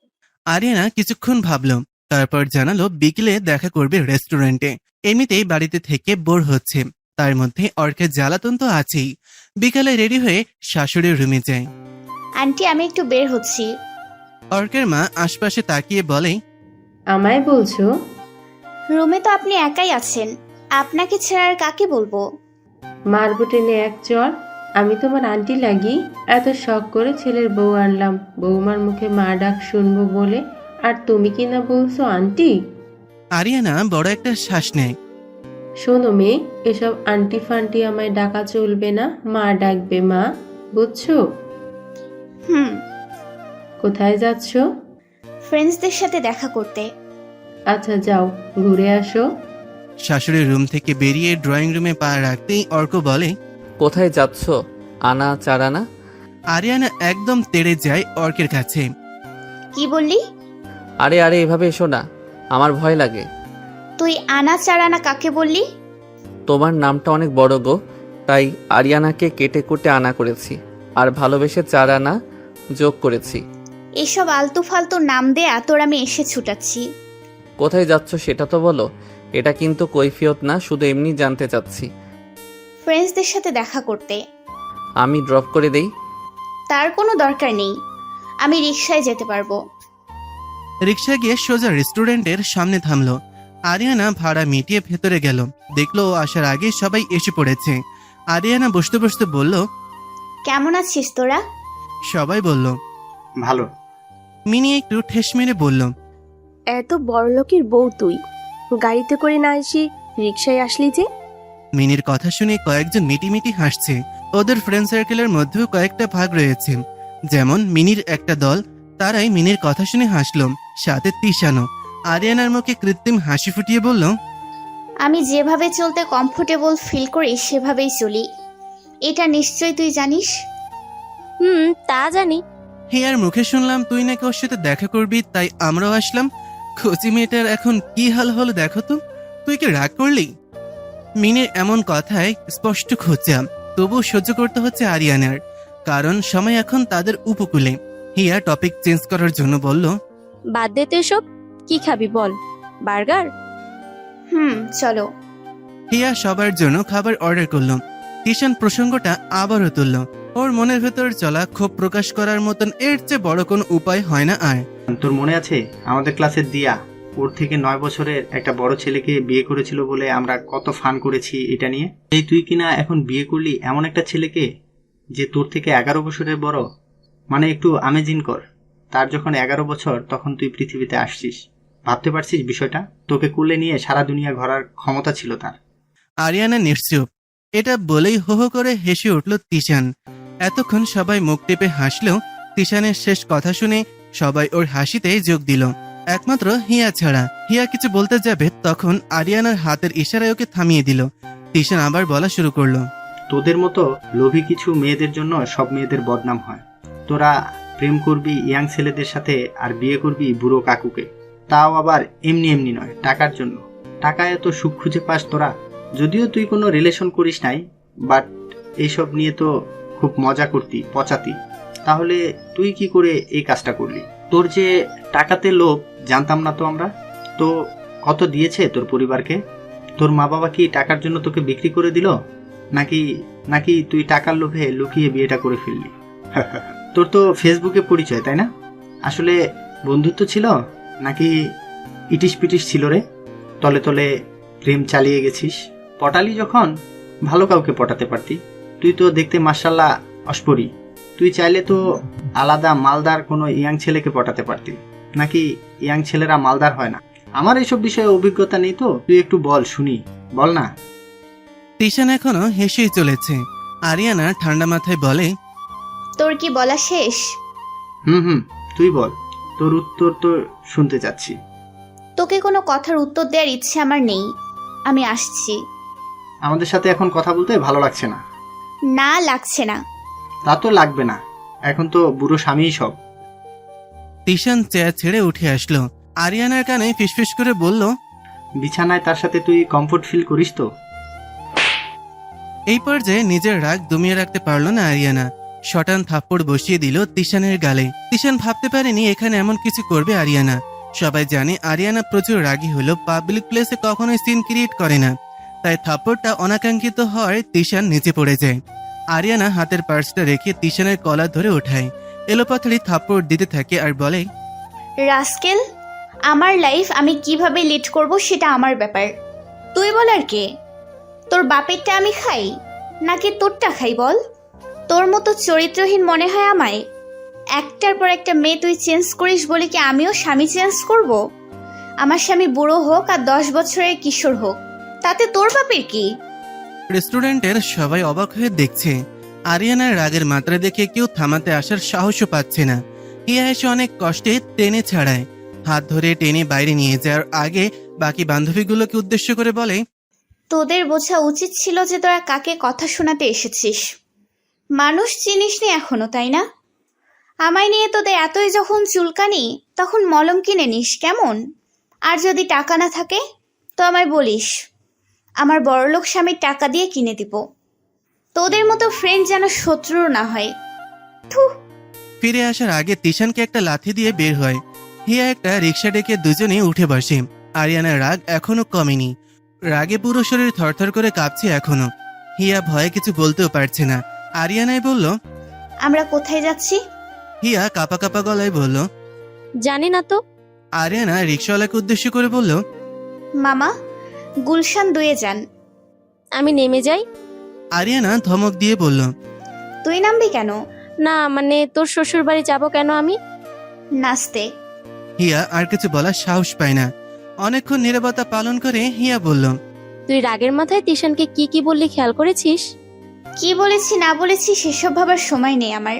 আরিয়ানা কিছুক্ষণ ভাবলো, তারপর জানালো বিকেলে দেখা করবে রেস্টুরেন্টে। এমনিতেই বাড়িতে থেকে বোর হচ্ছে, তার মধ্যে অর্কের জ্বালাতন তো আছেই। বিকালে রেডি হয়ে শাশুড়ির রুমে যায়। আন্টি, আমি একটু বের হচ্ছি। অর্কের মা আশপাশে তাকিয়ে বলে, আমায় বলছো? রুমে তো আপনি একাই আছেন, আপনাকে ছাড়া আর কাকে বলবো? মারবো টেনে এক চর। আমি তোমার আন্টি লাগি? এত শখ করে ছেলের বউ আনলাম, বৌমার মুখে মা ডাক শুনবো বলে, আর তুমি কি না বলছো আন্টি? আরিয়ানা বড় একটা শ্বাস নেয়। শোনো মেয়ে, এসব আন্টি ফান্টি আমায় ডাকা চলবে না, মা ডাকবে মা, বুঝছো? কোথায় যাচ্ছ? ফ্রেন্ডসদের সাথে দেখা করতে। আচ্ছা যাও, ঘুরে আসো। শাশুড়ির রুম থেকে বেরিয়ে ড্রয়িং রুমে পা রাখতেই অর্ক বলে, কোথায় যাচ্ছ? আনা চারানা? আরিয়ানা একদম তেড়ে যায় অর্কের কাছে। কি বললি? আরে আরে এভাবে এসো না, আমার ভয় লাগে। তুই আনা চারানা কাকে বললি? তোমার নামটা অনেক বড় গো, তাই আরিয়ানাকে কেটে কুটে আনা করেছি, আর ভালোবেসে 4 আনা যোগ করেছি। এসব আলতু ফালতু নাম দেয়া তোর আমি এসে ছুটাচ্ছি। কোথায় যাচ্ছ সেটা তো বলো। এটা কিন্তু কৈফিয়ত না, শুধু এমনি জানতে চাচ্ছি। ফ্রেন্ডসদের সাথে দেখা করতে। আমি ড্রপ করে দেই? তার কোনো দরকার নেই, আমি রিকশায় যেতে পারবো। রিক্সা গিয়ে সোজা রেস্টুরেন্টের সামনে থামলো। আরিয়ানা ভাড়া মিটিয়ে ভেতরে গেল, দেখলো ও আসার আগে সবাই এসে পড়েছে। আরিয়ানা বসতে বসতে বলল, কেমন আছিস তোরা? সবাই বলল ভালো। মিনি একটু ঠেস মেরে বলল, এত বড়লোকের বউ তুই, গাড়িতে করে না এসে রিক্সায় আসলি যে? মিনির কথা শুনে কয়েকজন মিটিমিটি হাসছে। ওদের ফ্রেন্ড সার্কেলের মধ্যেও কয়েকটা ভাগ রয়েছে, যেমন মিনির একটা দল, তারাই মিনির কথা শুনে হাসল, সাথে তিশানো। আরিয়ানার মুখে কৃত্রিম হাসি ফুটিয়ে বলল, আমি যেভাবে চলতে কমফোর্টেবল ফিল করি সেভাবেই চলি, এটা নিশ্চয়ই তুই জানিস। তা জানি। হিয়ার মুখে শুনলাম তুই নাকি ওর সাথে দেখা করবি, তাই আমরাও আসলাম। খোঁচি মেয়েটার এখন কি হাল হলো দেখো তো, তুই কি রাগ করলি? মিনির এমন কথায় স্পষ্ট খোঁচা, তবু সহ্য করতে হচ্ছে আরিয়ানার, কারণ সময় এখন তাদের উপকূলে। হিয়া টপিক চেঞ্জ করার জন্য বলল, বাদ দে তো এসব, কি খাবি বল? বার্গার? চলো। হিয়া সবার জন্য খাবার অর্ডার করলো। তিশান প্রসঙ্গটা আবারও তুলল। ওর মনের ভেতর চলা ক্ষোভ প্রকাশ করার মতন এর চেয়ে বড় কোনো উপায় হয় না আর। তোর মনে আছে আমাদের ক্লাসের দিয়া, ওর থেকে 9 বছরের একটা বড় ছেলেকে বিয়ে করেছিল বলে আমরা কত ফান করেছি এটা নিয়ে। এই তুই কিনা এখন বিয়ে করলি এমন একটা ছেলেকে যে তোর থেকে 11 বছরের বড়। মানে একটু আমেজিং কর, তার যখন 11 বছর তখন তুই পৃথিবীতে আসছিস। ভাবতে পারছিস বিষয়টা? তোকে কুলে নিয়ে সারা দুনিয়া ঘোরার ক্ষমতা ছিল তার। আরিয়ানা নিশ্চুপ। এটা বলেই হো হো করে হেসে উঠল তিশান। এতক্ষণ সবাই মুখ টেপে হাসলেও তিশানের শেষ কথা শুনে সবাই ওর হাসিতে যোগ দিল, একমাত্র হিয়া ছাড়া। হিয়া কিছু বলতে যাবে, তখন আরিয়ানার হাতের ইশারায় ওকে থামিয়ে দিল। তিশান আবার বলা শুরু করলো, তোদের মতো লোভী কিছু মেয়েদের জন্য সব মেয়েদের বদনাম হয়। তোরা প্রেম করবি ইয়াং ছেলেদের সাথে আর বিয়ে করবি বুড়ো কাকুকে, তাও আবার এমনি এমনি নয়, টাকার জন্য। টাকা এত সুখ খুঁজে পাস তোরা। যদিও তুই কোনো রিলেশন করিস নাই, বাট এইসব নিয়ে তো খুব মজা করতি, পচাতি। তাহলে তুই কি করে এই কাজটা করলি? তোর যে টাকাতে লোভ জানতাম না তো আমরা। তো কত দিয়েছে তোর পরিবারকে? তোর মা বাবা কি টাকার জন্য তোকে বিক্রি করে দিল, নাকি নাকি তুই টাকার লোভে লুকিয়ে বিয়েটা করে ফেললি? তোর তো ফেসবুকে পরিচয়, তাই না? আসলে বন্ধুত্ব ছিল নাকি ইটিস পিটিস ছিল রে? তলে তলে প্রেম চালিয়ে গেছিস। পটালি যখন, ভালো কাউকে পটাতে পারতি। তুই তো দেখতে মাশাআল্লাহ অস্পরি। তুই চাইলে তো আলাদা মালদার কোনো ইয়াং ছেলেকে পটাতে পারতি। নাকি ইয়াং ছেলেরা মালদার হয় না? আমার এইসব বিষয়ে অভিজ্ঞতা নেই তো, তুই একটু বল শুনি, বল না। তিশান এখনো হেসেই চলেছে। আরিয়ানা ঠান্ডা মাথায় বলে, তোর কি বলা শেষ? তুই বল, তোর উত্তর তো শুনতে চাচ্ছি। তোকে কোনো কথার উত্তর দেওয়ার ইচ্ছে আমার নেই, আমি আসছি। আমাদের সাথে এখন কথা বলতে ভালো লাগছে না? না, লাগছে না। তা তো লাগবে না, এখন তো বুড়ো স্বামীই সব। তিশান চেয়ার ছেড়ে উঠে আসলো। আরিয়ানার কানে ফিসফিস করে বলল, বিছানায় তার সাথে তুই কমফোর্ট ফিল করিস তো? এই পর্যায়ে নিজের রাগ দমিয়ে রাখতে পারল না আরিয়ানা। শটান থাপ্পড় বসিয়ে দিল তিশানের গালে। তিশান ভাবতে পারেনি এখানে এমন কিছু করবে আরিয়ানা। সবাই জানে আরিয়ানা প্রচুর রাগী হলো, পাবলিক প্লেসে কখনোই সিন ক্রিয়েট করে না, তাই থাপ্পড়টা অনাকাঙ্ক্ষিত হয় তিশান নিচে পড়ে যায়। আরিয়ানা হাতের পার্সটা রেখে তিশানের কলার ধরে ওঠায়, এলোপাথাড়ি থাপ্পড় দিতে থাকে আর বলে, রাস্কেল, আমার লাইফ আমি কিভাবে লিড করব সেটা আমার ব্যাপার, তুই বলার কে? তোর বাপেরটা আমি খাই নাকি তোরটা খাই বল? তোর মতো চরিত্রহীন মনে হয় আমায়? একটার পর একটা মেয়ে তুই চেঞ্জ করিস বলে কি আমিও স্বামী চেঞ্জ করব? আমার স্বামী বুড়ো হোক আর 10 বছরের কিশোর হোক, তাতে তোর বাপের কি? রেস্টুরেন্টের সবাই অবাক হয়ে দেখছে। আরিয়ানার রাগের মাত্রা দেখে কেউ থামাতে আসার সাহসও পাচ্ছে না। হিয়া এসে অনেক কষ্টে টেনে ছাড়ায়, হাত ধরে টেনে বাইরে নিয়ে যাওয়ার আগে বাকি বান্ধবীগুলোকে উদ্দেশ্য করে বলে, তোদের বোঝা উচিত ছিল যে তোরা কাকে কথা শোনাতে এসেছিস। মানুষ চিনিসনি এখনো, তাই না? আমায় নিয়ে তোদের এতই যখন চুলকানি, তখন মলম কিনে নিস কেমন? আর যদি টাকা না থাকে তো আমায় বলিস, আমার বড়লোক স্বামীর টাকা দিয়ে কিনে দিব। তোদের মতো ফ্রেন্ড যেন শত্রু না হয়। থু। ফিরে আসার আগে তিশানকে একটা লাথি দিয়ে বের হয়। হিয়া একটা রিক্সা ডেকে দুজনেই উঠে বসে। আরিয়ানার রাগ এখনো কমেনি। রাগে পুরো শরীর থরথর করে কাঁপছে এখনো। হিয়া ভয়ে কিছু বলতেও পারছে না। আরিয়ানাই বলল। আমরা কোথায় যাচ্ছি? হিয়া কাপা কাপা গলায় বলল। জানি না তো। আরিয়ানা রিক্সাওয়ালাকে উদ্দেশ্য করে বলল। মামা, গুলশান 2-এ যান। আমি নেমে যাই। আরিয়ানা ধমক দিয়ে বলল। তুই নামবি কেন? না মানে তোর শ্বশুর বাড়ি যাবো কেন আমি? নাচতে। হিয়া আর কিছু বলার সাহস পায় না। অনেকক্ষণ নীরবতা পালন করে হিয়া বলল। তুই রাগের মাথায় তিশানকে কি কি বললি খেয়াল করেছিস? কি বলেছি না বলেছি সেসব ভাবার সময় নেই আমার।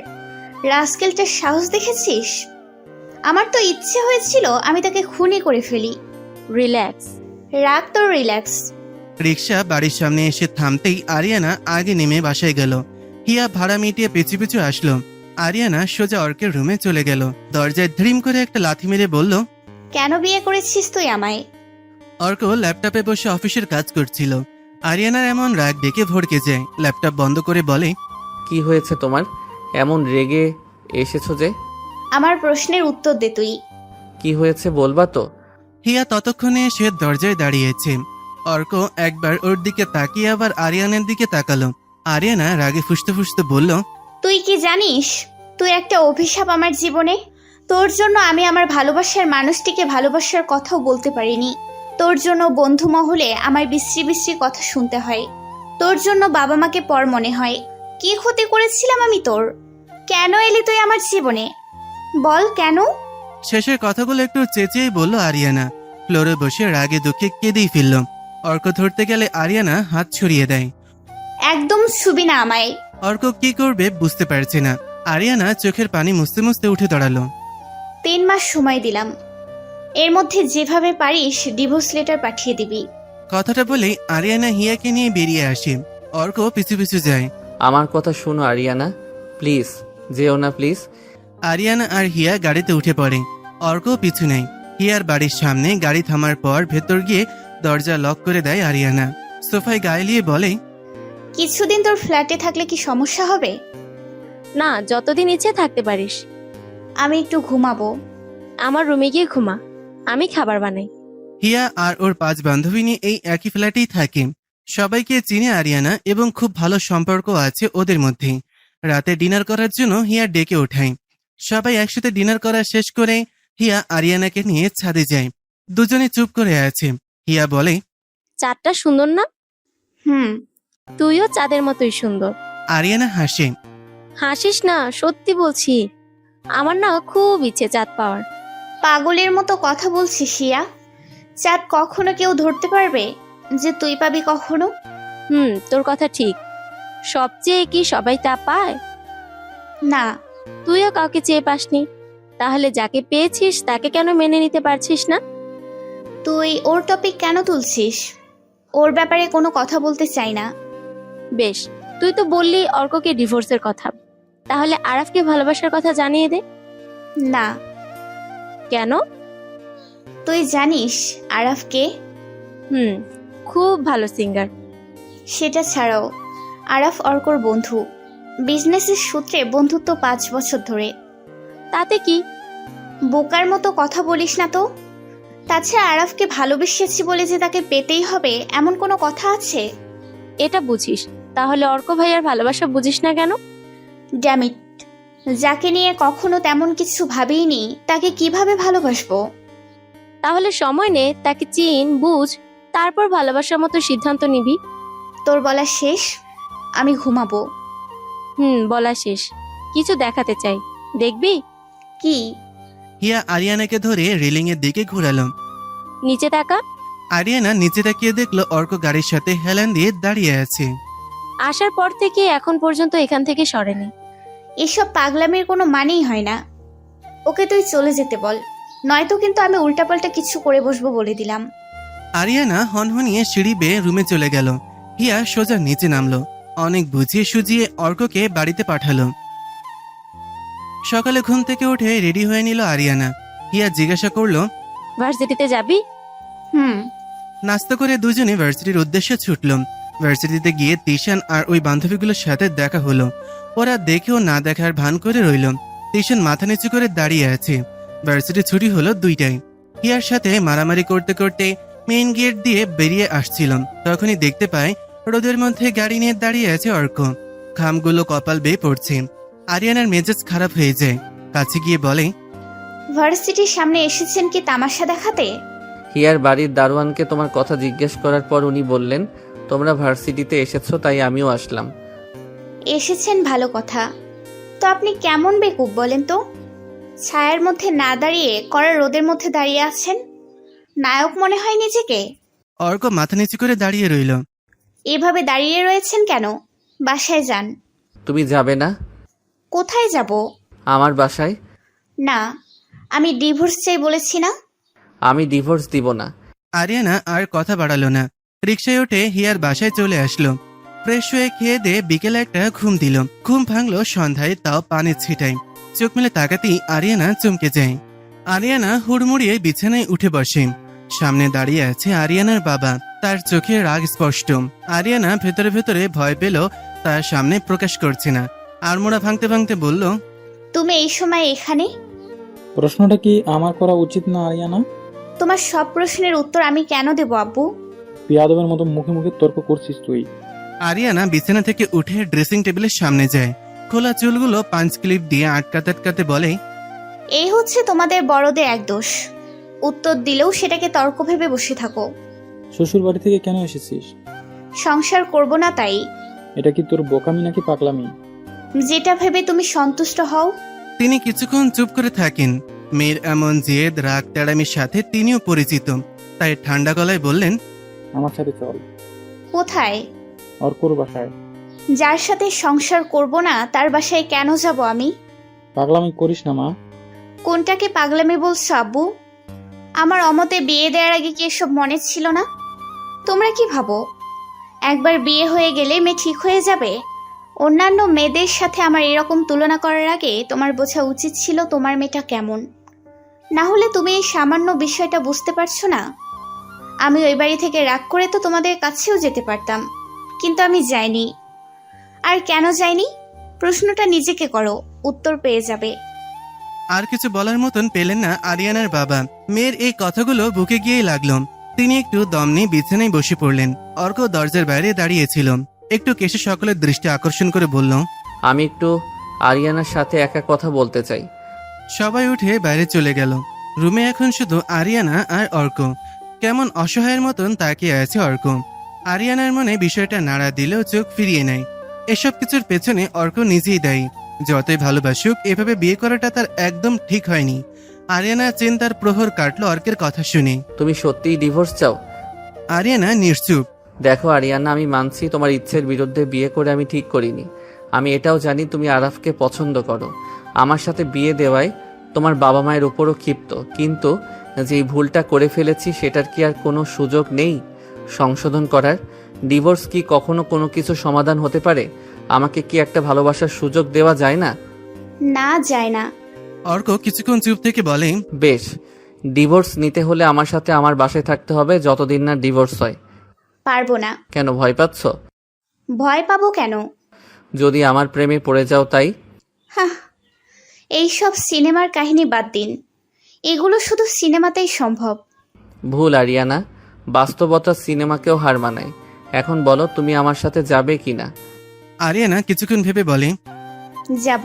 রাস্কেলটার সাহস দেখেছিস? আমার তো ইচ্ছে হয়েছিল আমি তাকে খুনি করে ফেলি। রিল্যাক্স। রাগ তো রিল্যাক্স। রিক্সা বাড়ির সামনে এসে থামতেই আরিয়ানা আগে নেমে বাসায় গেল। হিয়া ভাড়া মিটিয়ে পিছু পিছু আসলো। আরিয়ানা সোজা অর্কের রুমে চলে গেল। দরজায় ধ্রিম করে একটা লাথি মেরে বলল। কেন বিয়ে করেছিস তুই আমায়? অর্ক ল্যাপটপে বসে অফিসের কাজ করছিল। আরিয়ানার এমন রাগ দেখে ভড়কে যায়। ল্যাপটপ বন্ধ করে বলে। কি হয়েছে তোমার? এমন রেগে এসেছো যে? আমার প্রশ্নের উত্তর দে তুই। কি হয়েছে বলবা তো? হিয়া ততক্ষণে এসে দরজায় দাঁড়িয়েছে। অর্ক একবার ওর দিকে তাকিয়ে আবার আরিয়ানার দিকে তাকালো। আরিয়ানা রাগে ফুসতে ফুসতে বলল। তুই কি জানিস তুই একটা অভিশাপ আমার জীবনে? তোর জন্য আমি আমার ভালোবাসার মানুষটিকে ভালোবাসার কথাও বলতে পারিনি। তোর জন্য বন্ধু মহলে আমার বিশ্রী বিশ্রী কথা শুনতে হয়। তোর জন্য বাবা মাকে পর মনে হয়। কি ক্ষতি করেছিলাম আমি তোর? কেন এলি তুই আমার জীবনে? বল কেন? শেষের কথাগুলো একটু চেঁচিয়েই বলল আরিয়ানা। ফ্লোরে বসে রাগে দুঃখে কেঁদেই ফেলল। অর্ক ধরতে গেলে আরিয়ানা হাত ছড়িয়ে দেয়। একদম ছুবি না আমায়। অর্ক কি করবে বুঝতে পারছে না। আরিয়ানা চোখের পানি মুছতে মুছতে উঠে দাঁড়ালো। 3 মাস সময় দিলাম, এর মধ্যে যেভাবে পারিস ডিভোর্স লেটার পাঠিয়ে দিবি। কথাটা বলেই আরিয়ানা হিয়াকে নিয়ে বেরিয়ে আসে। অর্ক পিছু পিছু যায়। আমার কথা শোনো আরিয়ানা, প্লিজ যেও না প্লিজ। আরিয়ানা আর হিয়া গাড়িতে উঠে পড়ে। অর্ক পিছু নেয়। হিয়ার বাড়ির সামনে গাড়ি থামার পর ভেতর গিয়ে দরজা লক করে দেয় আরিয়ানা। সোফায় গায়ে নিয়ে বলে। কিছুদিন তোর ফ্ল্যাটে থাকলে কি সমস্যা হবে? না, যতদিন ইচ্ছে থাকতে পারিস। আমি একটু ঘুমাবো। আমার রুমে গিয়ে ঘুমা, আমি খাবার বানাই। হিয়া আর ওর 5 বান্ধবী নিয়ে এই একই ফ্ল্যাটেই থাকে। সবাইকে চিনে আরিয়ানা এবং খুব ভালো সম্পর্ক আছে ওদের মধ্যে। রাতে ডিনার করার জন্য হিয়া ডেকে ওঠায়। সবাই একসাথে ডিনার করা শেষ করে হিয়া আরিয়ানাকে নিয়ে ছাদে যায়। দুজনে চুপ করে আছে। হিয়া বলে। চাঁদটা সুন্দর না? হুম। তুইও চাঁদের মতোই সুন্দর। আরিয়ানা হাসে। হাসিস না, সত্যি বলছি। আমার না খুব ইচ্ছে চাঁদ পাওয়ার। পাগলের মতো কথা বলছিস শিয়া। চাঁদ কখনো কেউ ধরতে পারবে যে তুই পাবি কখনো? তোর কথা ঠিক। সবচেয়ে কি সবাই তা পায়? না। তুইও কাউকে চেয়ে পাসনি, তাহলে যাকে পেয়েছিস তাকে কেন মেনে নিতে পারছিস না? তুই ওর টপিক কেন তুলছিস? ওর ব্যাপারে কোনো কথা বলতে চাই না। বেশ, তুই তো বললি অর্ককে ডিভোর্সের কথা, তাহলে আরাফকে ভালোবাসার কথা জানিয়ে দে। না। কেন? তুই জানিস আরাফ কে? খুব ভালো সিঙ্গার। সেটা ছাড়াও আরাফ অর্কর বন্ধু। বিজনেসের সূত্রে বন্ধুত্ব 5 বছর ধরে। তাতে কি? বোকার মতো কথা বলিস না তো। তাছাড়া আরাফকে ভালোবেসেছি বলে যে তাকে পেতেই হবে এমন কোনো কথা আছে? এটা বুঝিস, তাহলে অর্ক ভাইয়ার ভালোবাসা বুঝিস না কেন? ড্যামিট, যাকে নিয়ে কখনো তেমন কিছু ভাবিনি তাকে কিভাবে ভালোবাসবো? তাহলে সময় নে, তাকে চিন, বুঝ, তারপর ভালোবাসার মতো সিদ্ধান্ত নিবি। তোর বলা শেষ, আমি ঘুমাবো। বলা শেষ। কিছু দেখাতে চাই, দেখবি? কি? হিয়া আরিয়ানাকে ধরে রেলিং এর দিকে ঘোরালো। নিচে তাকা। আরিয়ানা নিচে তাকিয়ে দেখলো অর্ক গাড়ির সাথে হেলান দিয়ে দাঁড়িয়ে আছে। আসার পর থেকে এখন পর্যন্ত এখান থেকে সরেনি। এসব পাগলামির কোনো মানেই হয় না। ওকে তুই চলে যেতে বল, নয়তো কিন্তু আমি উল্টাপাল্টা কিছু করে বসবো বলে দিলাম। আরিয়ানা হনহনিয়ে সিঁড়ি বেয়ে রুমে চলে গেল। হিয়া সোজা নিচে নামলো। অনেক বুঝিয়ে সুজিয়ে অর্ককে বাড়িতে পাঠালো। সকালে ঘুম থেকে উঠে রেডি হয়ে নিল আরিয়ানা। হিয়া জিজ্ঞাসা করলো। ভার্সিটিতে যাবি? হুম। নাস্তা করে দুজনে ভার্সিটির উদ্দেশ্যে ছুটলাম। ভার্সিটিতে গিয়ে তিশান আর ওই বান্ধবীগুলোর সাথে দেখা হলো। ওরা দেখেও না দেখার ভান করে রইল। তিশান মাথা নিচু করে দাঁড়িয়ে আছে। ভার্সিটি ছুটি হলো 2টায়। হিয়ার সাথে মারামারি করতে করতে মেইন গেট দিয়ে বেরিয়ে আসছিলাম, তখনই দেখতে পাই রোদের মধ্যে গাড়ি নিয়ে দাঁড়িয়ে আছে অর্ক। খামগুলো কপাল বেয়ে পড়ছে। আরিয়ানার মেজাজ খারাপ হয়ে যায়। কাছে গিয়ে বলে, ভার্সিটির সামনে এসেছেন কি তামাশা দেখাতে? হিয়ার বাড়ির দারোয়ানকে তোমার কথা জিজ্ঞেস করার পর উনি বললেন তোমরা ভার্সিটিতে এসেছো, তাই আমিও আসলাম। এসেছেন ভালো কথা, তো আপনি কেমন বেকুব বলেন তো? ছায়ার মধ্যে না দাঁড়িয়ে কড়া রোদের মধ্যে দাঁড়িয়ে আছেন। নায়ক মনে হয় নিজেকে। অর্ক মাথা নিচু করে দাঁড়িয়ে রইল। এভাবে দাঁড়িয়ে রয়েছেন কেন? বাসায় যান। তুমি যাবে না? কোথায় যাব? আমার বাসায়। না, আমি ডিভোর্স চাই বলেছি না? আমি ডিভোর্স দিব না। আরিয়ানা আর কথা বাড়ালো না। রিকশায় উঠে হিয়ার বাসায় চলে আসলো। ফ্রেশ হয়ে খেয়ে দিয়ে বিকেলে একটা ঘুম দিল। ঘুম ভাঙলো সন্ধ্যায়, তাও পানির ছিটায়। চোখ মেলে তাকাতেই আরিয়ানা চমকে যায়। আরিয়ানা হুড়মুড়িয়ে বিছানায় উঠে বসে। সামনে দাঁড়িয়ে আছে আরিয়ানার বাবা। তার চোখে রাগ স্পষ্ট। আরিয়ানা ভেতরে ভেতরে ভয় পেল, তার সামনে প্রকাশ করছে না। আড়মোড়া ভাঙতে ভাঙতে বলল, তুমি এই সময় এখানে? প্রশ্নটা কি আমার করা উচিত না আরিয়ানা? তোমার সব প্রশ্নের উত্তর আমি কেন দেব আব্বু? পিয়াদবের মতো মুখে মুখে তর্ক করছিস তুই। আরিয়ানা বিছানা থেকে উঠে ড্রেসিং টেবিলের সামনে যায়। খোলা চুলগুলো পাঞ্চ ক্লিপ দিয়ে আটকাতে আটকাতে বলে, এই হচ্ছে তোমাদের বড়দের এক দোষ। উত্তর দিলেও সেটাকে তর্ক ভেবে বসে থাকো। শ্বশুর বাড়ি থেকে কেন এসেছিস? সংসার করব না তাই। এটা কি তোর বোকামি নাকি পাগলামি? যেটা ভেবে তুমি সন্তুষ্ট হও। তিনি কিছুক্ষণ চুপ করে থাকেন। মেয়ের এমন জেদ, রাগ, তেড়ামির সাথে তিনিও পরিচিত, তাই ঠান্ডা গলায় বললেন, আমার সাথে চল। কোথায়? অর্কর বাসায়। যার সাথে সংসার করব না তার বাসায় কেন যাব আমি? পাগলামি করিস না মা। কোনটাকে পাগলামি বলছো আব্বু? আমার অমতে বিয়ে দেওয়ার আগে কি এসব মনে ছিল না? তোমরা কি ভাবো একবার বিয়ে হয়ে গেলে মেয়ে ঠিক হয়ে যাবে? অন্যান্য মেয়েদের সাথে আমার এরকম তুলনা করার আগে তোমার বোঝা উচিত ছিল তোমার মেয়েটা কেমন। না হলে তুমি এই সামান্য বিষয়টা বুঝতে পারছো না? আমি ওই বাড়ি থেকে রাগ করে তো তোমাদের কাছেও যেতে পারতাম, কিন্তু আমি যাইনি। আর কেন যাইনি প্রশ্নটা নিজেকে করো, উত্তর পেয়ে যাবে। আর কিছু বলার মতন পেলেন না আরিয়ানার বাবা। মেয়ের এই কথাগুলো বুকে গিয়েই লাগলো। তিনি একটু দম নিয়ে বিছানায় বসে পড়লেন। অর্ক দরজার বাইরে দাঁড়িয়েছিল। একটু কেসে সকলের দৃষ্টি আকর্ষণ করে বলল, আমি একটু আরিয়ানার সাথে একা কথা বলতে চাই। সবাই উঠে বাইরে চলে গেল। রুমে এখন শুধু আরিয়ানা আর অর্ক। কেমন অসহায়ের মতন তাকিয়ে আছে অর্ক। আরিয়ানার মনে বিষয়টা নাড়া দিলেও চোখ ফিরিয়ে নেয়। এসব কিছুর পেছনে অর্ক নিজেই দায়ী। যতই ভালোবাসুক, এভাবে বিয়ে করাটা তার একদম ঠিক হয়নি। আরিয়ানা চিন্তার প্রহর কাটলো অর্কের কথা শুনে। তুমি সত্যিই ডিভোর্স চাও? আরিয়ানা নিশ্চুপ। দেখো আরিয়ানা, আমি মানছি তোমার ইচ্ছের বিরুদ্ধে বিয়ে করে আমি ঠিক করিনি। আমি এটাও জানি তুমি আরাফকে পছন্দ করো। আমার সাথে বিয়ে দেওয়ায় তোমার বাবা মায়ের উপরও ক্ষিপ্ত, কিন্তু যেই ভুলটা করে ফেলেছি সেটার কি আর কোনো সুযোগ নেই সংশোধন করার? ডিভোর্স কি কখনো কোনো কিছু সমাধান হতে পারে? আমাকে কি একটা ভালোবাসার সুযোগ দেওয়া যায় না? না, যায় না। অর্ক কিছুক্ষণ চুপ থেকে বলে, বেশ, ডিভোর্স নিতে হলে আমার সাথে আমার বাসায় থাকতে হবে যতদিন না ডিভোর্স হয়। পারবো না। কেন, ভয় পাচ্ছ? ভয় পাবো কেন? যদি আমার প্রেমে পড়ে যাও তাই? হাহ, এইসব সিনেমার কাহিনী বাদ দিন। এগুলো শুধু সিনেমাতেই সম্ভব। ভুল আরিয়ানা, বাস্তবতা সিনেমাকেও হার মানায়। এখন বলো তুমি আমার সাথে যাবে কিনা? আরিয়ানা কিছুক্ষণ ভেবে বলে, যাব।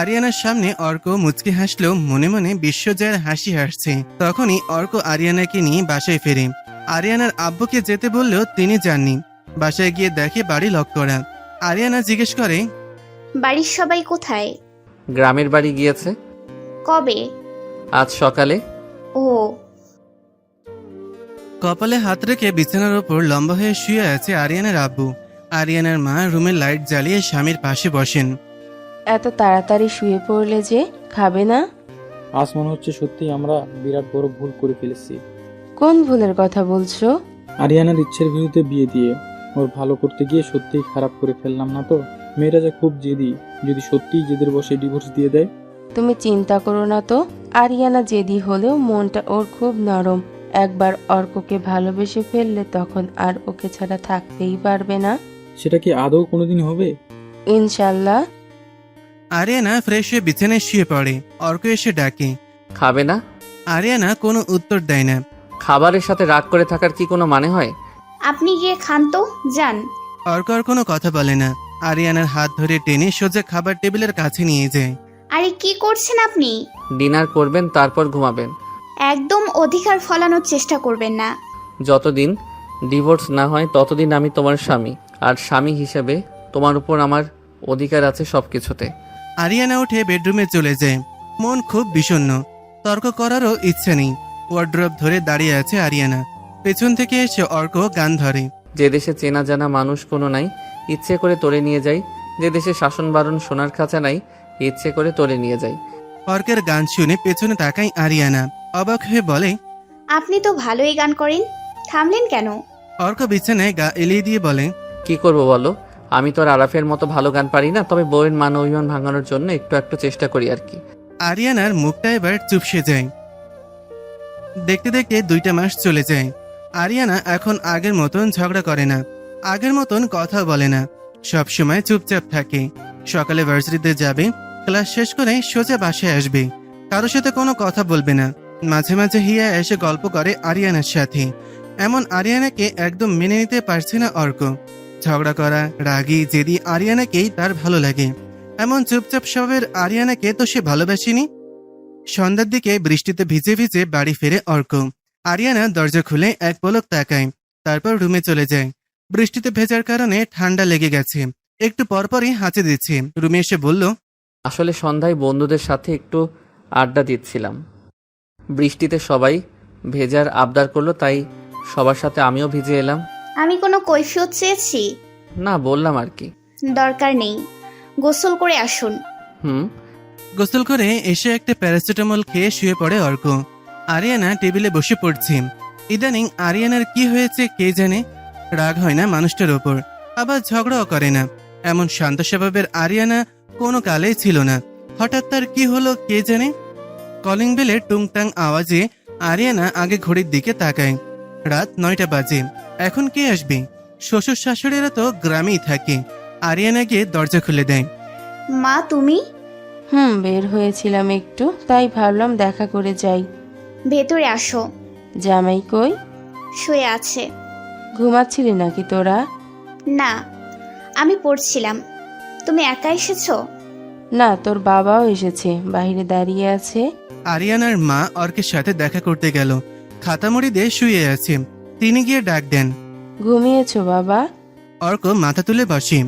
আরিয়ানার সামনে অর্ক মুচকি হাসলেও মনে মনে বিশ্বজয়ের হাসি হাসছে। তখনই অর্ক আরিয়ানাকে নিয়ে বাসায় ফেরে। আরিয়ানার আব্বুকে যেতে বললেও তিনি যাননি। বাসায় গিয়ে দেখে বাড়ি লক করা। আরিয়ানা জিজ্ঞেস করে, বাড়ির সবাই কোথায়? গ্রামের বাড়ি গিয়েছে। কবে? আজ সকালে। ও। কপালে হাত রেখে বিছানার ওপর লম্বা হয়ে শুয়ে আছে আরিয়ানার আব্বু। আরিয়ানার মা রুমের লাইট জ্বালিয়ে স্বামীর পাশে বসেন। এত তাড়াতাড়ি শুয়ে পড়লে যে, খাবে না? আজ মনে হচ্ছে সত্যি আমরা বিরাট বড় ভুল করে ফেলেছি। কোন ভুলের কথা বলছো? আরিয়ানার ইচ্ছের বিরুদ্ধে বিয়ে দিয়ে ওর ভালো করতে গিয়ে সত্যিই খারাপ করে ফেললাম না তো? মেয়েরা যা খুব জেদি, যদি সত্যিই জেদের বসে ডিভোর্স দিয়ে দেয়। তুমি চিন্তা করো না তো, আরিয়ানা জেদি হলেও মনটা ওর খুব নরম। একবার অর্ককে ভালোবেসে ফেললে তখন আর ওকে ছাড়া থাকতেই পারবে না। সেটা কি আদৌ কোনোদিন হবে? ইনশাল্লাহ। আরিয়ানা ফ্রেশ হয়ে বিছানায় শুয়ে পড়ে। অর্ক এসে ডাকে। খাবে না? আরিয়ানা কোনো উত্তর দেয় না। খাবারের সাথে রাগ করে থাকার কি কোনো মানে হয়? আপনি গিয়ে খান তো, যান। অর্ক আর কোনো কথা বলে না। আরিয়ানার হাত ধরে টেনে সোজা খাবার টেবিলের কাছে নিয়ে যায়। আরে কি করছেন আপনি? ডিনার করবেন তারপর ঘুমাবেন। একদম অধিকার ফলানোর চেষ্টা করবেন না। যতদিন ডিভোর্স না হয় ততদিন আমি তোমার স্বামী, আর স্বামী হিসেবে তোমার উপর আমার অধিকার আছে সবকিছুতে। আরিয়ানা উঠে বেডরুমে চলে যায়। মন খুব বিষণ্ণ। তর্ক করারও ইচ্ছে নেই। ওয়ার্ড্রপ ধরে দাঁড়িয়ে আছে আরিয়ানা। পেছন থেকে এসে অর্ক গান ধরে। যে দেশে চেনা জানা মানুষ কোনো নাই, ইচ্ছে করে তোরে নিয়ে যাই। যে দেশে শাসন বারণ সোনার খাঁচা নাই, ইচ্ছে করে তোরে নিয়ে যাই। অর্কের গান শুনে পেছনে তাকায় আরিয়ানা। অবাক হয়ে বলে, আপনি তো ভালোই গান করেন, থামলেন কেন? অর্ক বিছানায় গা এলিয়ে দিয়ে বলে, কি করব বলো, আমি তো আর আরাফের মতো ভালো গান পারি না, তবে বউয়ের মান অভিমান ভাঙানোর জন্য একটু একটু চেষ্টা করি আর কি। আরিয়ানার মুখটা এবার চুপসে যায়। দেখতে দেখতে 2টা মাস চলে যায়। আরিয়ানা এখন আগের মতন ঝগড়া করে না, আগের মতন কথা বলে না, সবসময় চুপচাপ থাকে। সকালে ভার্সিটিতে যাবে, ক্লাস শেষ করে সোজা বাসায় আসবে, কারোর সাথে কোনো কথা বলবে না। মাঝে মাঝে হিয়া এসে গল্প করে আরিয়ানার সাথে। এমন আরিয়ানাকে একদম মেনে নিতে পারছে না অর্ক। ঝগড়া করা, রাগী, জেদি আরিয়ানাকেই তার ভালো লাগে। এমন চুপচাপ স্বভাবের আরিয়ানাকে তো সে ভালোবাসেনি। সন্ধ্যার দিকে বৃষ্টিতে ভিজে ভিজে বাড়ি ফেরে অর্ক। আরিয়ানা দরজা খুলে এক পলক তাকায়, তারপর রুমে চলে যায়। বৃষ্টিতে ভেজার কারণে ঠান্ডা লেগে গেছে। একটু পরপরই হাঁচে দিচ্ছে। রুমে এসে বলল, আসলে সন্ধ্যায় বন্ধুদের সাথে একটু আড্ডা দিচ্ছিলাম। বৃষ্টিতে সবাই ভেজার আবদার করলো, তাই সবার সাথে আমিও ভিজে এলাম। আমি কোনো কৈফিয়ত চেয়েছি? না, বললাম আর কি। দরকার নেই, গোসল করে আসুন। গোসল করে এসে একটা প্যারাসিটামল খেয়ে শুয়ে পড়ে অর্ক। আরিয়ানা টেবিলে বসে পড়ছে। ইদানিং আরিয়ানার কি হয়েছে কে জানে। রাগ হয় না মানুষটার ওপর, আবার ঝগড়াও করে না। এমন শান্ত স্বভাবের আরিয়ানা কোনো কালেই ছিল না। হঠাৎ তার কি হলো কে জানে। কলিং বেলের টুংটাং আওয়াজে আরিয়ানা আগে ঘড়ির দিকে তাকায়। রাত 9টা বাজে। এখন কে আসবে? শ্বশুর শাশুড়িরা তো গ্রামেই থাকে। আরিয়ানা গিয়ে দরজা খুলে দেয়। মা তুমি? বের হয়েছিলাম একটু, তাই ভাবলাম দেখা করে যাই। ভেতরে আসো। জামাই কই? শুয়ে আছে। ঘুমাচ্ছিলি নাকি তোরা? না, আমি পড়ছিলাম। তুমি একা এসেছো? না, তোর বাবাও এসেছে, বাইরে দাঁড়িয়ে আছে। আরিয়ানার মা অর্কের সাথে দেখা করতে গেল। খাতামুড়ি দিয়ে শুয়ে আছে। তিনি গিয়ে ডাক দেন, ঘুমিয়েছো বাবা? অর্ক মাথা তুলে বসে।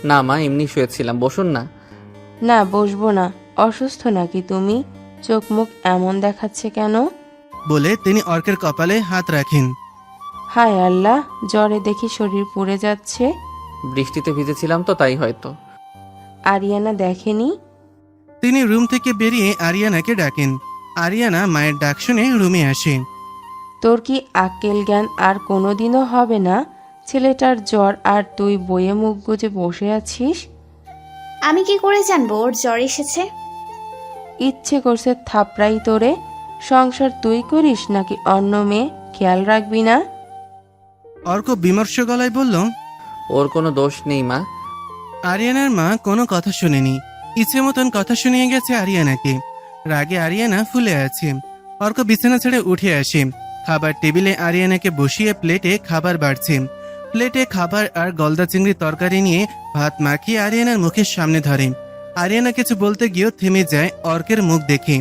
না মা, এমনি শুয়েছিলাম, বসুন না। না, বসবো না। অসুস্থ নাকি তুমি? চোখ মুখ এমন দেখাচ্ছে কেন? বলে তিনি অর্কের কপালে হাত রাখেন। হায় আল্লাহ, জ্বরে দেখি শরীর পুড়ে যাচ্ছে। বৃষ্টিতে ভিজেছিলাম তো, তাই হয়তো। আরিয়ানা দেখেনি? তিনি রুম থেকে বেরিয়ে আরিয়ানাকে ডাকেন। আরিয়ানা মায়ের ডাক শুনে রুমে আসে। তোর কি আক্কেল জ্ঞান আর কোনোদিনও হবে না? ছেলেটার জ্বর আর তুই বইয়ে মুখ গুজে বসে আছিস। আমি কি করে জানবো ওর জ্বর এসেছে? ইচ্ছে করছে থাপড়াই তোরে। সংসার তুই করিস নাকি অন্য মেয়ে? খেয়াল রাখবি না? অর্ক বিমর্ষ গলায় বলল, ওর কোনো দোষ নেই মা। আরিয়ানার মা কোনো কথা শুনেনি। ইচ্ছে মতন কথা শুনিয়ে গেছে আরিয়ানাকে। রাগে আরিয়ানা ফুলে আছে। অর্ক বিছানা ছেড়ে উঠে আসে। খাবার টেবিলে আরিয়ানাকে বসিয়ে প্লেটে খাবার বাড়ছে। প্লেটে খাবার আর গলদা চিংড়ি তরকারি নিয়ে ভাত মাখিয়ে আরিয়ানার মুখের সামনে ধরে। আরিয়ানা কিছু বলতে গিয়েও থেমে যায় অর্কের মুখ দেখে।